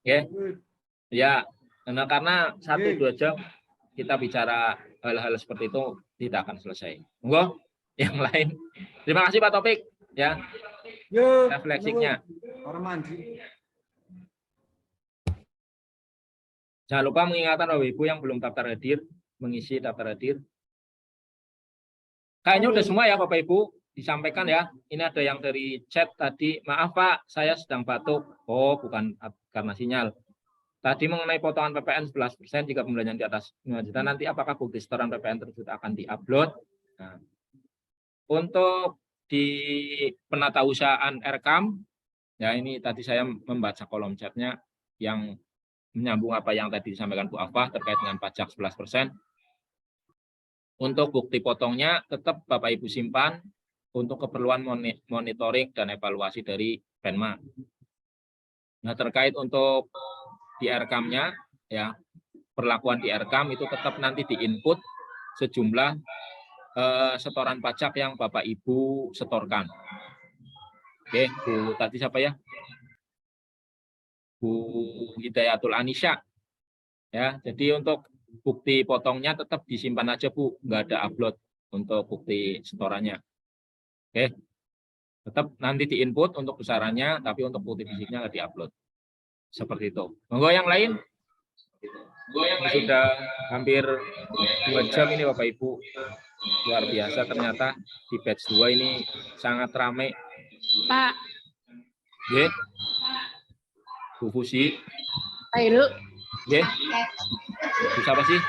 Ya. Ya, karena 1-2 jam kita bicara hal-hal seperti itu tidak akan selesai. Monggo yang lain. Terima kasih Pak Topik ya. Refleksinya. Jangan lupa mengingatkan Bapak Ibu yang belum daftar hadir mengisi daftar hadir. Kayaknya udah semua ya Bapak Ibu disampaikan ya. Ini ada yang dari chat tadi. Maaf Pak, saya sedang batuk. Oh, bukan karena sinyal. Tadi mengenai potongan PPN 11% jika pembelanjaan di atas 5 juta, nanti apakah bukti setoran PPN tersebut akan diupload? Nah, untuk di penatausahaan RKAM, ya ini tadi saya membaca kolom chatnya yang menyambung apa yang tadi disampaikan Bu Afah terkait dengan pajak 11%. Untuk bukti potongnya tetap Bapak Ibu simpan untuk keperluan monitoring dan evaluasi dari Penma. Nah, terkait untuk di RKAM-nya ya, perlakuan di RKAM itu tetap nanti diinput sejumlah setoran pajak yang Bapak Ibu setorkan. Oke, Bu tadi siapa ya? Bu Hidayatul Anisya. Ya, jadi untuk bukti potongnya tetap disimpan aja Bu, nggak ada upload untuk bukti setorannya. Oke, tetap nanti diinput untuk besarannya, tapi untuk bukti fisiknya nggak diupload. Seperti itu. Monggo yang lain. Sudah hampir 2 jam ini Bapak Ibu. Luar biasa ternyata di batch 2 ini sangat ramai. Pak. Ye. Bu Fusi. Ayo. Ye. Bisa apa sih?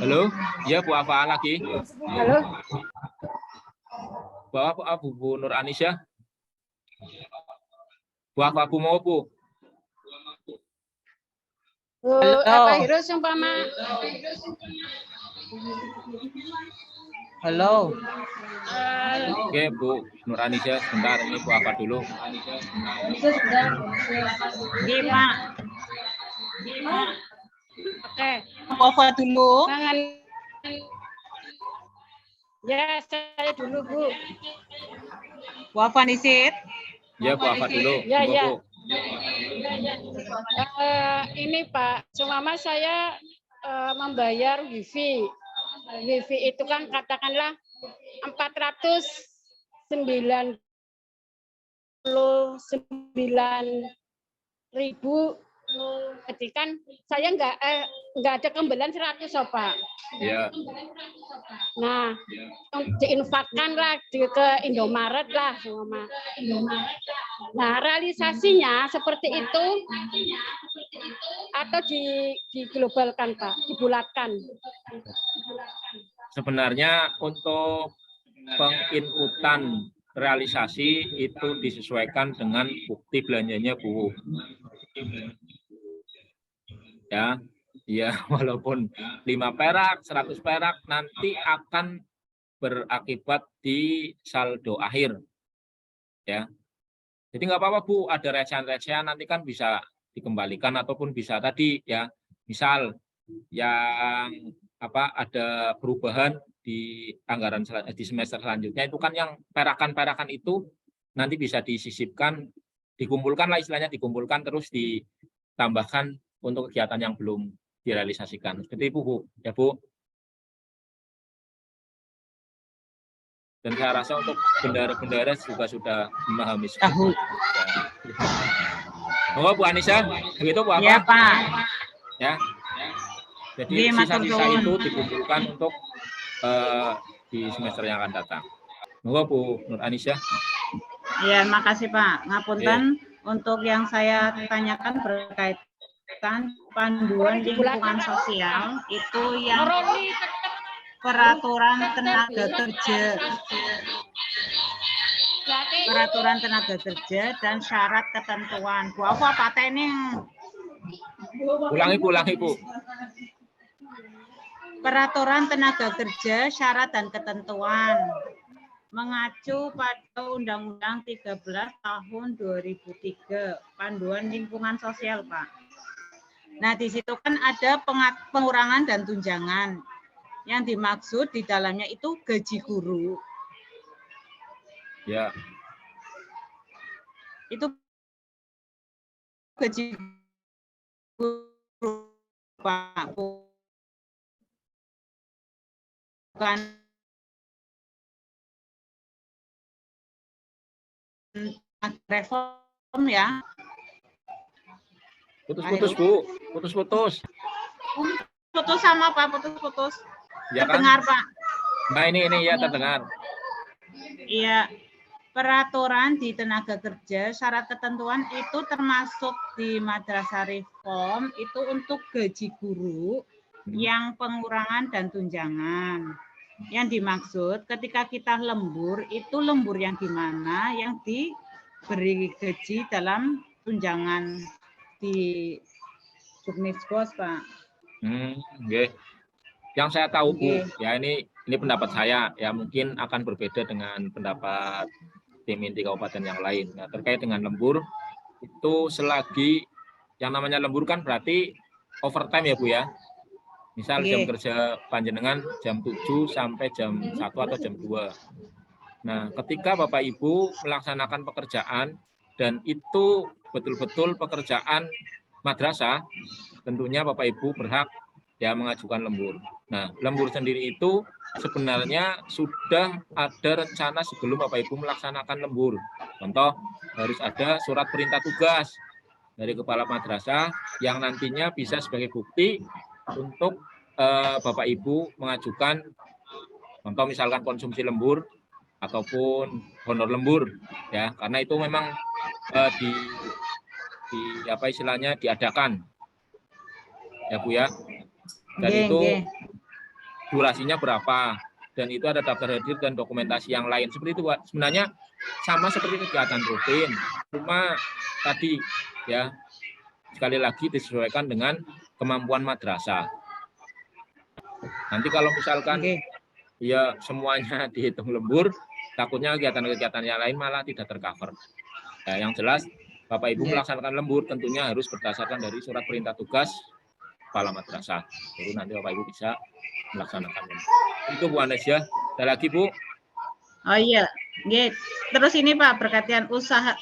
Halo? Ya Bu Afa lagi. Halo. Bu Nur Anisya. Bu Afa Bu mau Bu. Bu, Pak Heru sumpama. Halo. Oke, Bu Nur Anisha, sebentar ini Bu apa dulu. Oke, Pak. Oke. Apa dulu? Ya, saya dulu, Bu. Wafa Nisit. Ya, Bu apa dulu. Ya, Tunggu, ya. Bu. Ini Pak, seumpama saya membayar wifi. Wifi itu kan katakanlah 499.000, jadi kan saya nggak ada kembalian 100, Pak. Ya. Nah, diinfakkan lah ke Indomaret lah, semua. Nah, realisasinya seperti itu atau diglobalkan, Pak, dibulatkan. Sebenarnya untuk penginputan realisasi itu disesuaikan dengan bukti belanjanya, Bu. Ya, ya, walaupun 5 perak, 100 perak nanti akan berakibat di saldo akhir. Ya. Jadi nggak apa-apa, Bu, ada recehan-recehan nanti kan bisa dikembalikan ataupun bisa tadi ya. Misal yang ada perubahan di anggaran di semester selanjutnya itu kan yang perakan-perakan itu nanti bisa disisipkan, dikumpulkan lah istilahnya, dikumpulkan terus ditambahkan untuk kegiatan yang belum direalisasikan. Seperti itu, Bu. Ya, Bu. Dan saya rasa untuk bendara-bendara juga sudah memahami. Tahu. Oh, Bu Anissa, begitu Bu apa? Ya, Pak. Ya. Jadi sisa-sisa itu dikumpulkan untuk di semester yang akan datang. Moga Bu Nur Anisha. Iya, makasih Pak. Ngapunten untuk yang saya tanyakan berkaitan panduan lingkungan sosial itu yang peraturan tenaga kerja. Peraturan tenaga kerja dan syarat ketentuan. Bu apa ini? Ulangi, Bu. Peraturan tenaga kerja, syarat dan ketentuan mengacu pada Undang-Undang 13 tahun 2003, panduan lingkungan sosial, Pak. Nah, di situ kan ada pengurangan dan tunjangan. Yang dimaksud di dalamnya itu gaji guru. Ya. Itu gaji guru, Pak. Bukan reform ya. Putus-putus, Bu. Putus-putus. Putus sama Pak, putus-putus. Ya kan? Terdengar, Pak. Nah, ini ya terdengar. Iya. Peraturan di tenaga kerja, syarat ketentuan itu termasuk di Madrasah Reform itu untuk gaji guru yang pengurangan dan tunjangan. Yang dimaksud ketika kita lembur, itu lembur yang gimana? Yang diberi gaji dalam tunjangan di Juknisbos, Pak. Okay. Yang saya tahu, Bu, ya ini pendapat saya, ya mungkin akan berbeda dengan pendapat tim inti kabupaten yang lain. Nah, terkait dengan lembur, itu selagi yang namanya lembur kan berarti overtime ya, Bu ya. Misal jam kerja panjenengan jam 7 sampai jam 1 atau jam 2. Nah, ketika Bapak Ibu melaksanakan pekerjaan dan itu betul-betul pekerjaan madrasah, tentunya Bapak Ibu berhak ya mengajukan lembur. Nah, lembur sendiri itu sebenarnya sudah ada rencana sebelum Bapak Ibu melaksanakan lembur. Contoh, harus ada surat perintah tugas dari kepala madrasah yang nantinya bisa sebagai bukti untuk Bapak Ibu mengajukan, contoh misalkan konsumsi lembur ataupun honor lembur, ya, karena itu memang di apa istilahnya diadakan, ya Bu ya, dan itu durasinya berapa, dan itu ada daftar hadir dan dokumentasi yang lain seperti itu, Pak. Sebenarnya sama seperti kegiatan rutin, cuma tadi ya sekali lagi disesuaikan dengan kemampuan madrasah. Nanti kalau misalkan ya semuanya dihitung lembur, takutnya kegiatan-kegiatan yang lain malah tidak tercover. Nah, yang jelas Bapak Ibu melaksanakan lembur tentunya harus berdasarkan dari surat perintah tugas kepala madrasah. Jadi nanti Bapak Ibu bisa melaksanakan lembur. Itu Bu Anesya. Ada lagi Bu? Oh iya, terus ini Pak berkaitan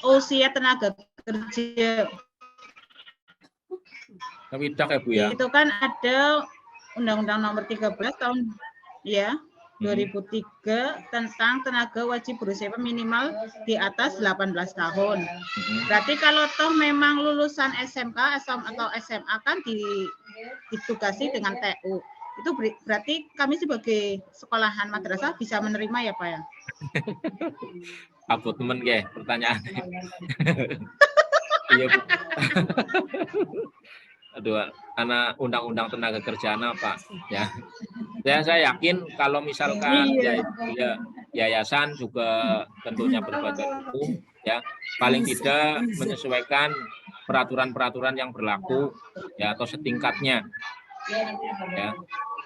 usia tenaga kerja. Kewidak ya Bu ya? Itu kan ada Undang-Undang Nomor 13 tahun 2003 tentang tenaga wajib berusia minimal di atas 18 tahun. Berarti kalau toh memang lulusan SMK atau SMA kan ditugasi dengan TU. Itu berarti kami sebagai sekolahan madrasah bisa menerima ya Pak ya? Apa temen ke pertanyaan? Iya Bu. Aduh, karena undang-undang tenaga kerjaan apa ya? Saya yakin kalau misalkan yayasan juga tentunya berbadan hukum ya, paling tidak menyesuaikan peraturan-peraturan yang berlaku ya atau setingkatnya ya.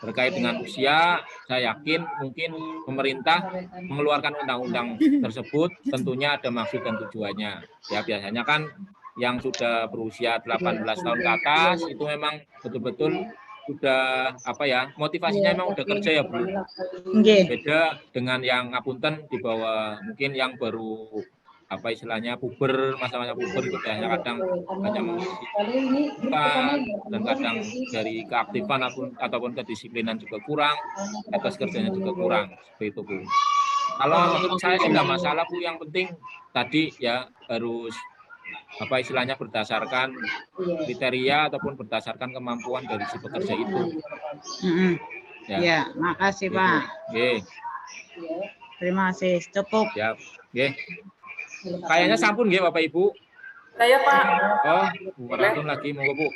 Terkait dengan usia, saya yakin mungkin pemerintah mengeluarkan undang-undang tersebut tentunya ada maksud dan tujuannya. Ya biasanya kan yang sudah berusia 18 tahun ke atas itu memang betul-betul sudah apa ya, motivasinya memang udah kerja ya Bu. Beda dengan yang ngapunten di bawah mungkin yang baru apa istilahnya puber, masa-masa puber itu biasanya kadang hanya mengisi dan kadang dari keaktifan ataupun kedisiplinan juga kurang, etos kerjanya juga kurang, seperti itu Bu. Kalau menurut saya sih nggak masalah Bu, yang penting tadi ya harus apa istilahnya berdasarkan kriteria ataupun berdasarkan kemampuan dari si pekerja itu. Ya, makasih Pak. Terima kasih, cukup. Ya, kayaknya sampun nggih Bapak Ibu. Saya Pak. Oh, Bu Ratun lagi, monggo Bu.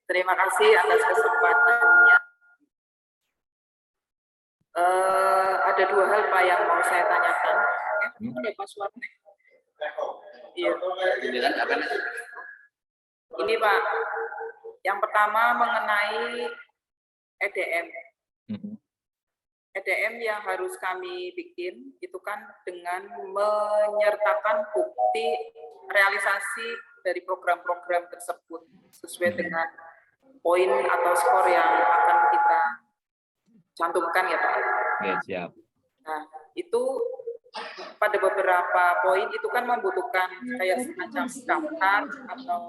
Terima kasih atas kesempatannya. Ada dua hal Pak yang mau saya tanyakan. Ada passwordnya. Iya. Ini Pak, yang pertama mengenai EDM. EDM yang harus kami bikin itu kan dengan menyertakan bukti realisasi dari program-program tersebut sesuai dengan poin atau skor yang akan kita cantumkan ya Pak. Ya, siap. Nah, itu pada beberapa poin itu kan membutuhkan kayak semacam daftar atau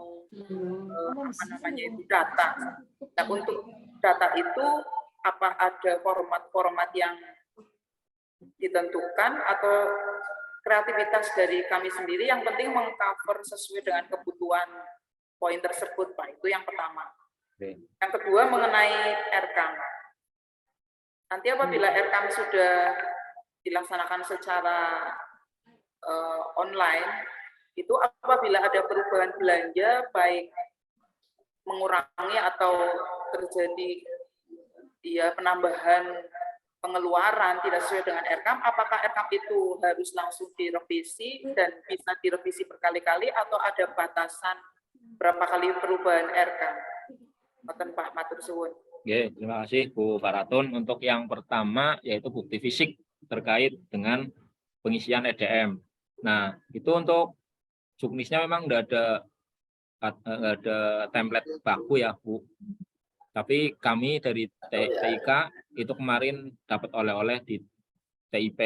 apa namanya itu data. Nah, untuk data itu apa ada format-format yang ditentukan atau kreativitas dari kami sendiri, yang penting mengcover sesuai dengan kebutuhan poin tersebut Pak. Itu yang pertama. Yang kedua mengenai RKAM. Nanti apabila RKAM sudah dilaksanakan secara online, itu apabila ada perubahan belanja baik mengurangi atau terjadi penambahan pengeluaran tidak sesuai dengan RKAM, apakah RKAM itu harus langsung direvisi dan bisa direvisi berkali-kali atau ada batasan berapa kali perubahan RKAM? Pak matur suwun. Oke, terima kasih Bu Faratun. Untuk yang pertama yaitu bukti fisik terkait dengan pengisian EDM. Nah, itu untuk juknisnya memang nggak ada template baku ya Bu. Tapi kami dari TIK itu kemarin dapat oleh-oleh di TIP,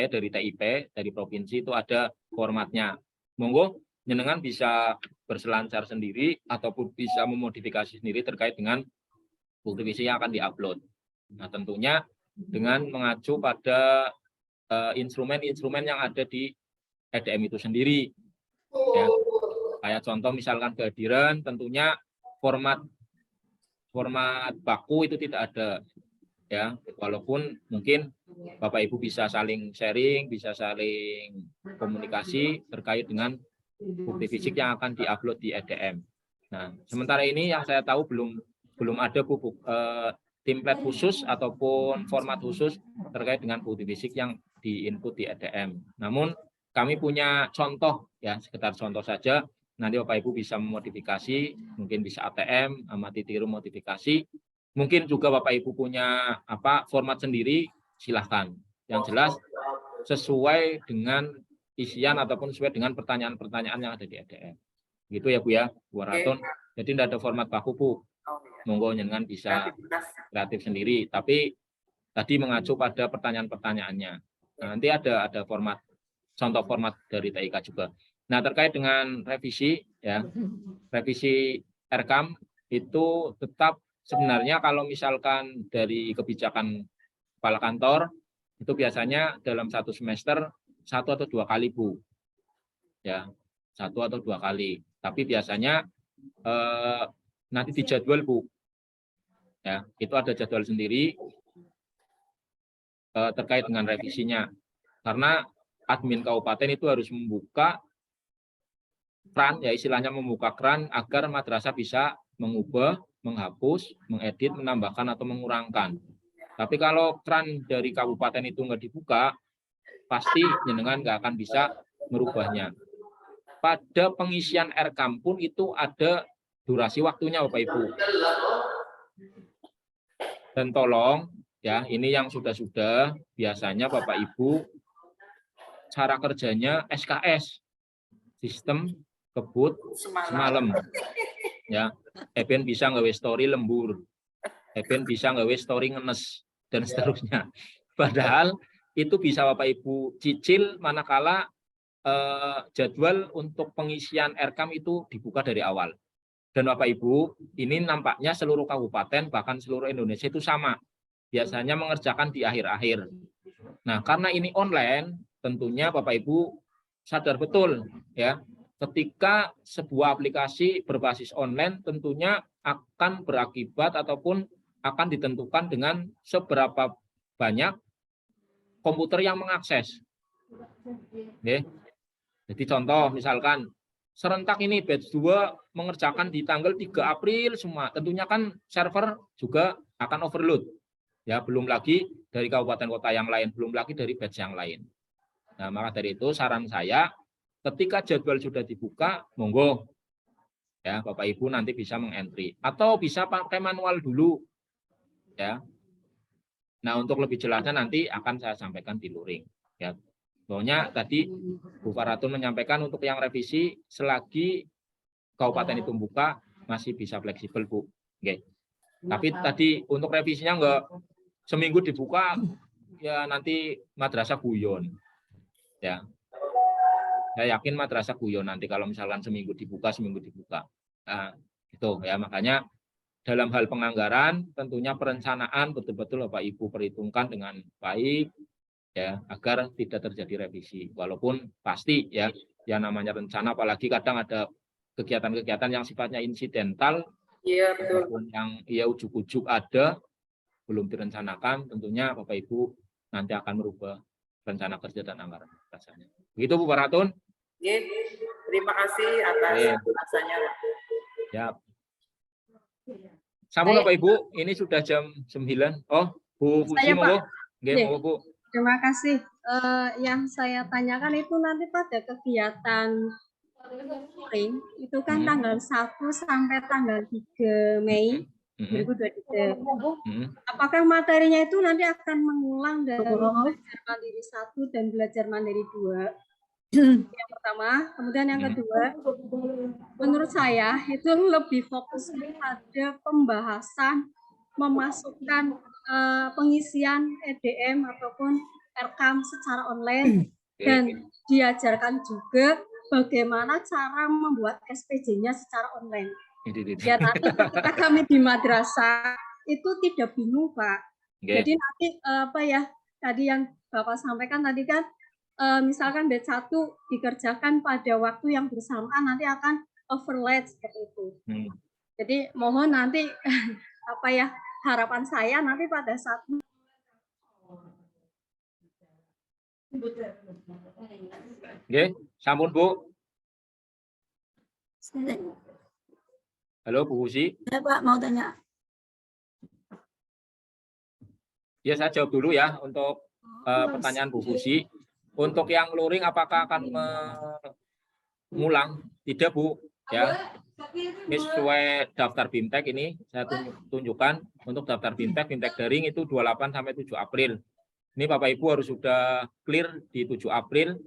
dari provinsi itu ada formatnya. Monggo jenengan bisa berselancar sendiri ataupun bisa memodifikasi sendiri terkait dengan bukti fisik yang akan diupload. Nah, tentunya dengan mengacu pada instrumen-instrumen yang ada di EDM itu sendiri. Ya. Kayak contoh misalkan kehadiran, tentunya format baku itu tidak ada. Ya, walaupun mungkin Bapak Ibu bisa saling sharing, bisa saling komunikasi terkait dengan bukti fisik yang akan diupload di EDM. Nah, sementara ini yang saya tahu belum ada template khusus ataupun format khusus terkait dengan bukti fisik yang di input di EDM. Namun kami punya contoh ya, sekedar contoh saja. nanti Bapak Ibu bisa memodifikasi, mungkin bisa ATM, amati tiru modifikasi. Mungkin juga Bapak Ibu punya format sendiri, silahkan. Yang jelas sesuai dengan isian ataupun sesuai dengan pertanyaan-pertanyaan yang ada di EDM. Gitu ya Bu ya, Bu Ratun. Jadi tidak ada format baku Bu. Monggo jenengan bisa kreatif sendiri. Tapi tadi mengacu pada pertanyaan-pertanyaannya. Nah, nanti ada format, contoh format dari TIK juga. Nah, terkait dengan revisi, ya, revisi RKAM itu tetap sebenarnya kalau misalkan dari kebijakan kepala kantor, itu biasanya dalam satu semester 1 atau 2 kali Bu. Ya, 1 atau 2 kali. Tapi biasanya nanti dijadwal Bu. Ya, itu ada jadwal sendiri terkait dengan revisinya. Karena admin kabupaten itu harus membuka keran, ya istilahnya membuka keran agar madrasah bisa mengubah, menghapus, mengedit, menambahkan atau mengurangkan. Tapi kalau keran dari kabupaten itu nggak dibuka, pasti jenengan nggak akan bisa merubahnya. Pada pengisian RKAM pun itu ada durasi waktunya Bapak Ibu. Dan tolong ya, ini yang sudah-sudah biasanya Bapak Ibu cara kerjanya SKS, sistem kebut semalam. Ya, Eben bisa ngewe story lembur, Eben bisa ngewe story ngenes dan seterusnya. Padahal itu bisa Bapak Ibu cicil manakala jadwal untuk pengisian RKAM itu dibuka dari awal. Dan Bapak Ibu, ini nampaknya seluruh kabupaten bahkan seluruh Indonesia itu sama. Biasanya mengerjakan di akhir-akhir. Nah, karena ini online, tentunya Bapak Ibu sadar betul ya, ketika sebuah aplikasi berbasis online tentunya akan berakibat ataupun akan ditentukan dengan seberapa banyak komputer yang mengakses. Oke. Jadi contoh misalkan serentak ini batch 2 mengerjakan di tanggal 3 April semua. Tentunya kan server juga akan overload. Ya, belum lagi dari kabupaten kota yang lain, belum lagi dari batch yang lain. Nah, maka dari itu saran saya ketika jadwal sudah dibuka, monggo ya Bapak Ibu nanti bisa mengentry atau bisa pakai manual dulu. Ya. Nah, untuk lebih jelasnya nanti akan saya sampaikan di luring. Ya. Pokoknya tadi Bu Faratun menyampaikan untuk yang revisi selagi kabupaten itu buka masih bisa fleksibel Bu. Oke. Tapi tadi untuk revisinya enggak seminggu dibuka ya nanti madrasah guyon. Ya. Saya yakin madrasah guyon nanti kalau misalkan seminggu dibuka. Nah, itu ya makanya dalam hal penganggaran tentunya perencanaan betul-betul Bapak Ibu perhitungkan dengan baik ya agar tidak terjadi revisi. Walaupun pasti ya namanya rencana apalagi kadang ada kegiatan-kegiatan yang sifatnya insidental. Iya betul. Yang ya ujuk-ujuk ada belum direncanakan tentunya Bapak Ibu nanti akan merubah rencana kerja dan anggaran rasanya. Begitu Bu Faratun? Terima kasih atas penjelasannya. Ya. Sampun Bapak Ibu, ini sudah jam 9. Oh, Bu Fusi monggo. Nggih, monggo Bu. Terima kasih. Yang saya tanyakan itu nanti pada kegiatan spring itu kan tanggal 1 sampai tanggal 3 Mei 2023. Apakah materinya itu nanti akan mengulang dari belajar mandiri 1 dan belajar mandiri 2? Yang pertama, kemudian yang kedua, menurut saya itu lebih fokus pada pembahasan memasukkan pengisian EDM ataupun RKAM secara online dan diajarkan juga bagaimana cara membuat SPJ-nya secara online. Ya nanti ketika kami di madrasah itu tidak bingung Pak. Jadi nanti tadi yang Bapak sampaikan tadi kan misalkan batch 1 dikerjakan pada waktu yang bersamaan nanti akan overlap seperti itu. Jadi mohon nanti harapan saya nanti pada saat sampun Bu. Halo Bu Husi. Ya Pak, mau tanya. Ya saya jawab dulu ya untuk pertanyaan Bu Husi. Untuk yang luring apakah akan mengulang? Tidak Bu. Ya, ini sesuai daftar BIMTEK ini saya tunjukkan untuk daftar BIMTEK daring itu 28 sampai 7 April. Ini Bapak Ibu harus sudah clear di 7 April.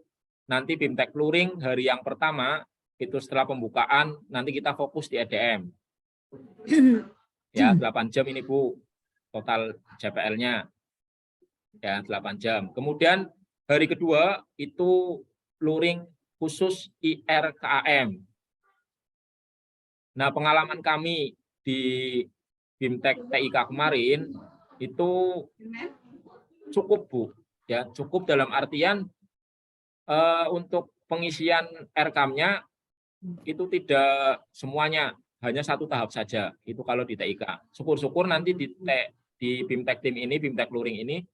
Nanti BIMTEK luring hari yang pertama itu setelah pembukaan nanti kita fokus di EDM. Ya, 8 jam ini Bu total JPL-nya. Ya, 8 jam. Kemudian hari kedua itu luring khusus IRKAM. Nah, pengalaman kami di BIMTEK TIK kemarin itu cukup Bu, ya cukup dalam artian untuk pengisian RKAM-nya itu tidak semuanya, hanya satu tahap saja. Itu kalau di TIK. Syukur-syukur nanti di BIMTEK tim ini, BIMTEK luring ini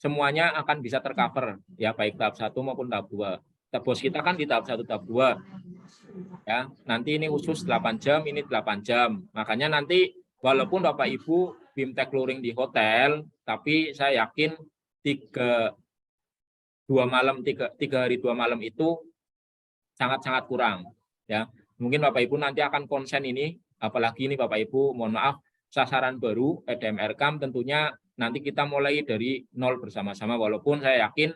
semuanya akan bisa tercover, ya baik tahap 1 maupun tahap 2. Bos kita kan di tahap 1, tahap 2. Ya, nanti ini khusus 8 jam, ini 8 jam. Makanya nanti walaupun Bapak Ibu BIMTEK luring di hotel, tapi saya yakin 3 hari 2 malam itu sangat-sangat kurang. Ya, mungkin Bapak Ibu nanti akan konsen ini, apalagi ini Bapak Ibu, mohon maaf, sasaran baru EDM RKAM tentunya nanti kita mulai dari nol bersama-sama. Walaupun saya yakin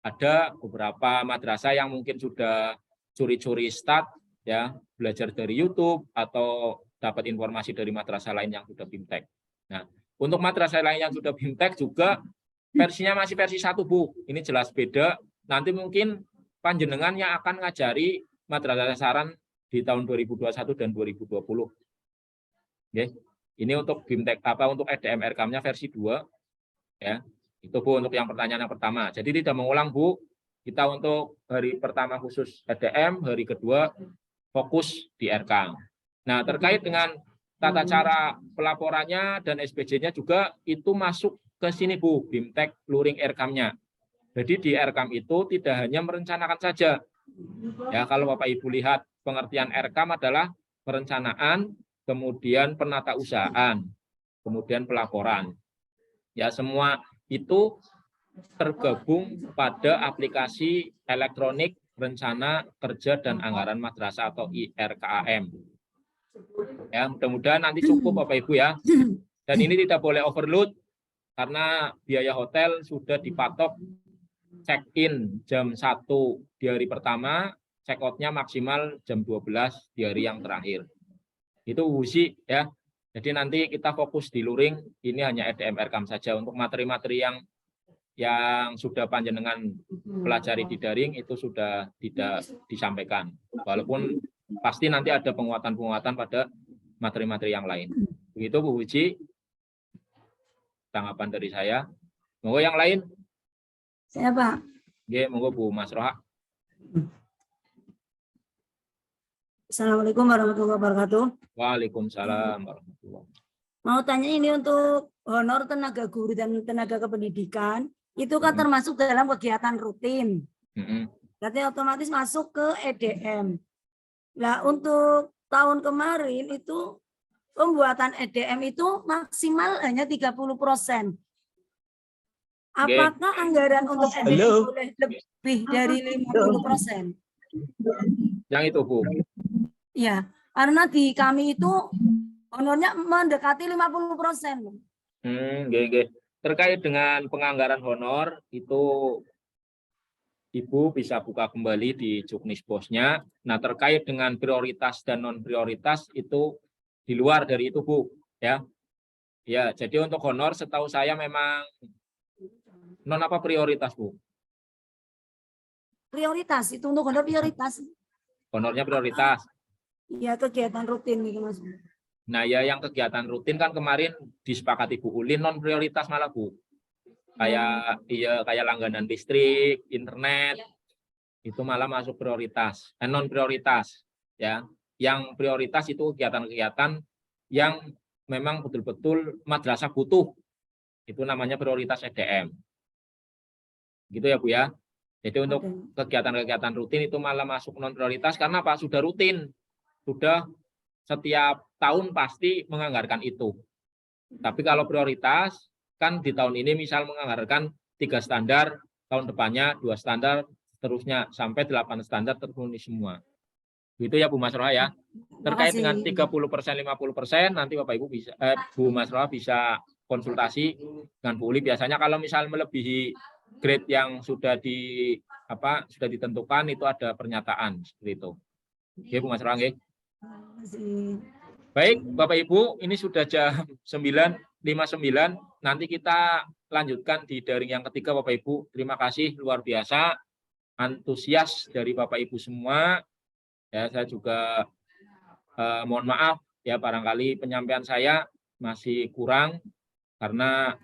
ada beberapa madrasah yang mungkin sudah curi-curi start, ya belajar dari YouTube atau dapat informasi dari madrasah lain yang sudah BIMTEK. Nah, untuk madrasah lain yang sudah BIMTEK juga versinya masih versi 1 Bu. Ini jelas beda. Nanti mungkin panjenengan yang akan ngajari madrasah sasaran di tahun 2021 dan 2020. Oke. Ini untuk BIMTEK untuk EDM RKAM-nya versi 2. Ya. Itu Bu untuk yang pertanyaan yang pertama. Jadi tidak mengulang Bu. Kita untuk hari pertama khusus EDM, hari kedua fokus di RKAM. Nah, terkait dengan tata cara pelaporannya dan SPJ-nya juga itu masuk ke sini Bu, BIMTEK luring RKAM-nya. Jadi di RKAM itu tidak hanya merencanakan saja. Ya, kalau Bapak Ibu lihat pengertian RKAM adalah perencanaan, kemudian penatausahaan, kemudian pelaporan. Ya, semua itu tergabung pada aplikasi elektronik rencana kerja dan anggaran madrasah atau IRKAM. Ya, mudah-mudahan nanti cukup Bapak Ibu ya. Dan ini tidak boleh overload karena biaya hotel sudah dipatok check-in jam 1 di hari pertama, check-out-nya maksimal jam 12 di hari yang terakhir. Itu wusi ya. Jadi nanti kita fokus di luring, ini hanya EDM RKAM saja. Untuk materi-materi yang sudah panjenengan pelajari di daring itu sudah tidak disampaikan. Walaupun pasti nanti ada penguatan-penguatan pada materi-materi yang lain. Begitu Bu Wuji, tanggapan dari saya. Monggo yang lain. Saya Pak. Oke, monggo Bu Mas Roha. Assalamualaikum warahmatullahi wabarakatuh. Waalaikumsalam warahmatullahi wabarakatuh. Mau tanya ini untuk honor tenaga guru dan tenaga kependidikan, itu kan termasuk dalam kegiatan rutin. Berarti otomatis masuk ke EDM. Nah, untuk tahun kemarin itu pembuatan EDM itu maksimal hanya 30%. Apakah anggaran untuk EDM boleh lebih dari 50%? Yang itu Bu. Ya, karena di kami itu honornya mendekati 50%. Terkait dengan penganggaran honor itu Ibu bisa buka kembali di Juknisbosnya. Nah, terkait dengan prioritas dan non prioritas itu di luar dari itu Bu, ya. Ya, jadi untuk honor setahu saya memang non apa prioritas Bu? Prioritas itu untuk honor prioritas. Honornya prioritas. Ya, kegiatan rutin nih Mas. Nah, ya yang kegiatan rutin kan kemarin disepakati Bu Ulin non prioritas malah Bu. Kayak langganan listrik, internet, itu malah masuk prioritas, non prioritas ya. Yang prioritas itu kegiatan-kegiatan yang memang betul-betul madrasah butuh. Itu namanya prioritas EDM. Gitu ya Bu ya. Jadi untuk kegiatan-kegiatan rutin itu malah masuk non prioritas karena Pak sudah rutin. Sudah setiap tahun pasti menganggarkan itu. Tapi kalau prioritas, kan di tahun ini misal menganggarkan 3 standar, tahun depannya 2 standar, seterusnya sampai 8 standar terpenuhi semua. Itu ya Bu Masroha ya. Terkait dengan kasih. 30%, 50%, nanti Bapak Ibu bisa, Bu Masroha bisa konsultasi dengan Bu Uli. Biasanya kalau misal melebihi grade yang sudah sudah ditentukan, itu ada pernyataan seperti itu. Oke, Bu Masroha. Baik, Bapak Ibu, ini sudah jam 9.59. Nanti kita lanjutkan di daring yang ketiga, Bapak Ibu. Terima kasih luar biasa, antusias dari Bapak Ibu semua. Ya, saya juga mohon maaf ya, barangkali penyampaian saya masih kurang karena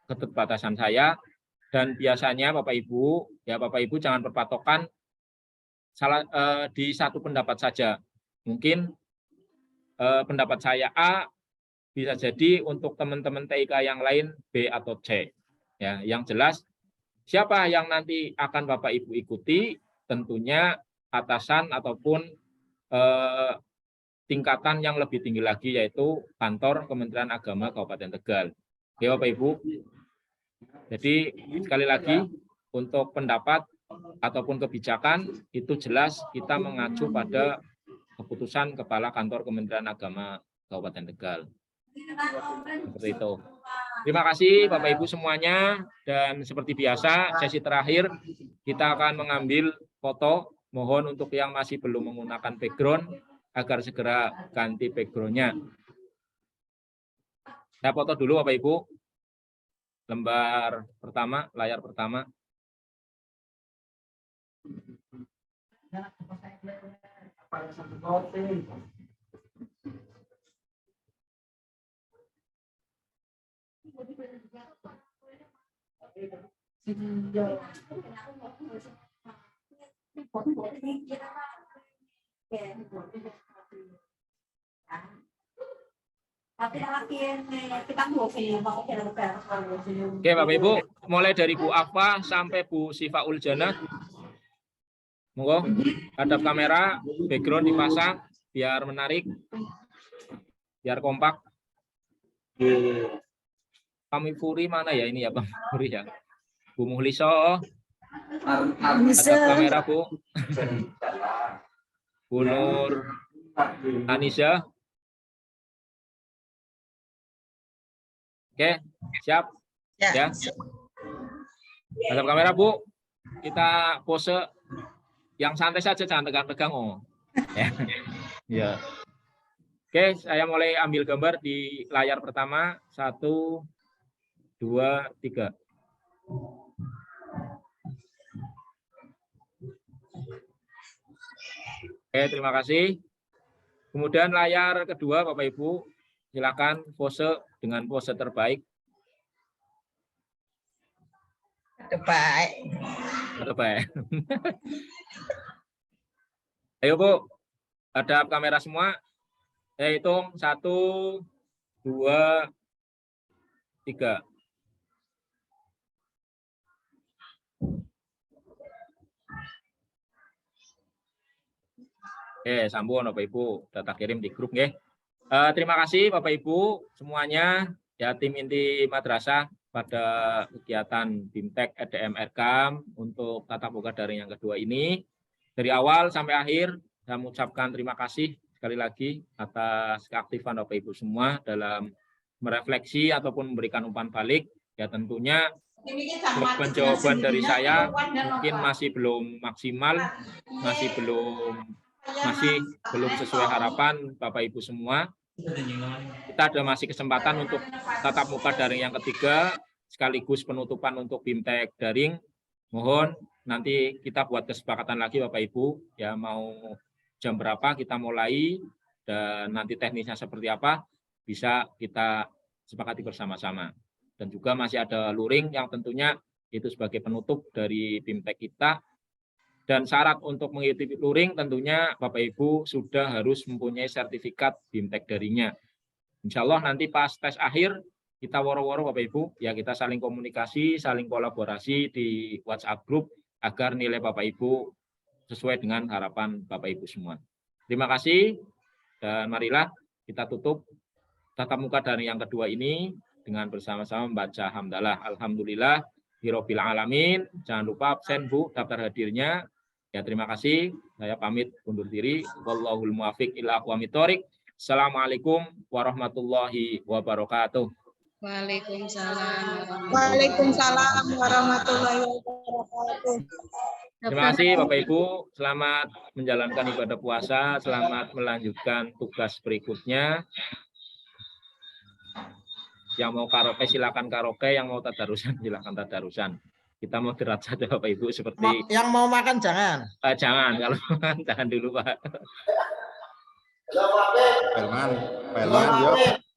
keterbatasan saya. Dan biasanya Bapak Ibu jangan berpatokan di satu pendapat saja. Mungkin pendapat saya A, bisa jadi untuk teman-teman TIK yang lain B atau C. Ya, yang jelas siapa yang nanti akan Bapak Ibu ikuti, tentunya atasan ataupun tingkatan yang lebih tinggi lagi, yaitu kantor Kementerian Agama Kabupaten Tegal. Oke Bapak Ibu. Jadi sekali lagi untuk pendapat ataupun kebijakan itu jelas kita mengacu pada keputusan Kepala Kantor Kementerian Agama Kabupaten Tegal. Seperti itu. Terima kasih Bapak Ibu semuanya, dan seperti biasa sesi terakhir kita akan mengambil foto. Mohon untuk yang masih belum menggunakan background agar segera ganti backgroundnya. Saya foto dulu Bapak Ibu. Lembar pertama, layar pertama. Oke Bapak Ibu, mulai dari Bu Afa sampai Bu Sifaul Jannah. Monggo, hadap kamera, background dipasang biar menarik, biar kompak. Kami Puri mana ya ini ya Bang Puri ya? Bu Muhliso, hadap kamera Bu. Bu Nur Anissa. Oke, siap? Ya. Hadap kamera Bu. Kita pose yang santai saja, jangan tegang-tegang. Oh. Ya. Oke, saya mulai ambil gambar di layar pertama. 1, 2, 3. Oke, terima kasih. Kemudian layar kedua, Bapak Ibu, silakan pose dengan pose terbaik. Terbaik. Terbaik. Ayo Bu, hadap kamera semua. Saya hitung 1, 2, 3. Oke, sambung Bapak Ibu, data kirim di grup nggih. Terima kasih Bapak Ibu semuanya, ya tim inti madrasah pada kegiatan BIMTEK EDM Erkam untuk tatap muka daring yang kedua ini. Dari awal sampai akhir saya mengucapkan terima kasih sekali lagi atas keaktifan Bapak Ibu semua dalam merefleksi ataupun memberikan umpan balik. Ya tentunya jawaban dari saya mungkin masih belum maksimal, masih belum sesuai harapan Bapak Ibu semua. Kita ada masih kesempatan untuk tatap muka daring yang ketiga, sekaligus penutupan untuk BIMTEK daring. Mohon nanti kita buat kesepakatan lagi Bapak Ibu, ya mau jam berapa kita mulai dan nanti teknisnya seperti apa bisa kita sepakati bersama-sama. Dan juga masih ada luring yang tentunya itu sebagai penutup dari BIMTEK kita. Dan syarat untuk mengikuti luring tentunya Bapak Ibu sudah harus mempunyai sertifikat BIMTEK daringnya. Insya Allah nanti pas tes akhir kita woro-woro Bapak Ibu, ya kita saling komunikasi, saling kolaborasi di WhatsApp group agar nilai Bapak Ibu sesuai dengan harapan Bapak Ibu semua. Terima kasih dan marilah kita tutup tatap muka daring yang kedua ini dengan bersama-sama membaca hamdalah. Alhamdulillah Hirobbil Alamin. Jangan lupa absen Bu daftar hadirnya. Ya, terima kasih. Saya pamit undur diri. Wallahul muwaffiq ila aqwamit thoriq. Assalamualaikum warahmatullahi wabarakatuh. Waalaikumsalam. Waalaikumsalam warahmatullahi wabarakatuh. Terima kasih Bapak Ibu. Selamat menjalankan ibadah puasa. Selamat melanjutkan tugas berikutnya. Yang mau karaoke silakan karaoke. Yang mau tadarusan silakan tadarusan. Kita mau istirahat saja Bapak Ibu seperti yang mau makan jangan. Jangan, kalau makan jangan dulu Pak. Pelman, yuk.